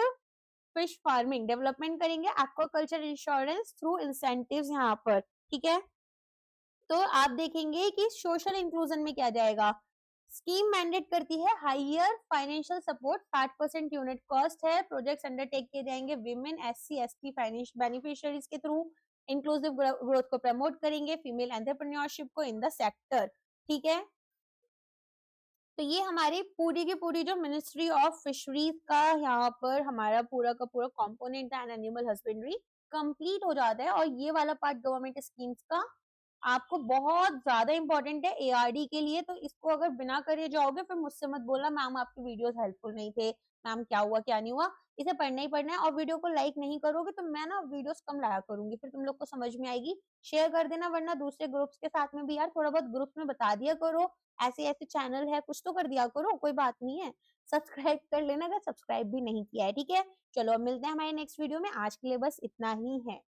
fish farming development करेंगे, aquaculture insurance through incentives यहाँ पर, ठीक है। तो आप देखेंगे कि सोशल इंक्लूजन में क्या जाएगा, स्कीम मैंडेट करती है higher financial support, 60% unit cost है, प्रोजेक्ट्स अंडरटेक किए जाएंगे women SC ST financial beneficiaries के थ्रू, इंक्लूसिव ग्रोथ को प्रमोट करेंगे, फीमेल एंटरप्रेन्योरशिप को इन द सेक्टर, ठीक है। तो ये हमारी पूरी की पूरी जो मिनिस्ट्री ऑफ फिशरीज का यहाँ पर हमारा पूरा का पूरा कंपोनेंट है एंड एनिमल हस्बेंड्री कंप्लीट हो जाता है। और ये वाला पार्ट गवर्नमेंट स्कीम्स का आपको बहुत ज्यादा इंपॉर्टेंट है एआरडी के लिए, तो इसको अगर बिना करे जाओगे फिर मुझसे मत बोलना मैम आपके वीडियोस हेल्पफुल नहीं थे, मैम क्या हुआ क्या नहीं हुआ, इसे पढ़ना ही पढ़ना है। और वीडियो को लाइक नहीं करोगे तो मैं ना वीडियोस कम लाया करूंगी, फिर तुम लोग को समझ में आएगी। शेयर कर देना, वरना दूसरे ग्रुप्स के साथ में भी यार थोड़ा बहुत ग्रुप्स में बता दिया करो, ऐसे ऐसे चैनल है, कुछ तो कर दिया करो, कोई बात नहीं है। सब्सक्राइब कर लेना अगर सब्सक्राइब भी नहीं किया है, ठीक है। चलो अब मिलते हैं हमारे नेक्स्ट वीडियो में, आज के लिए बस इतना ही है।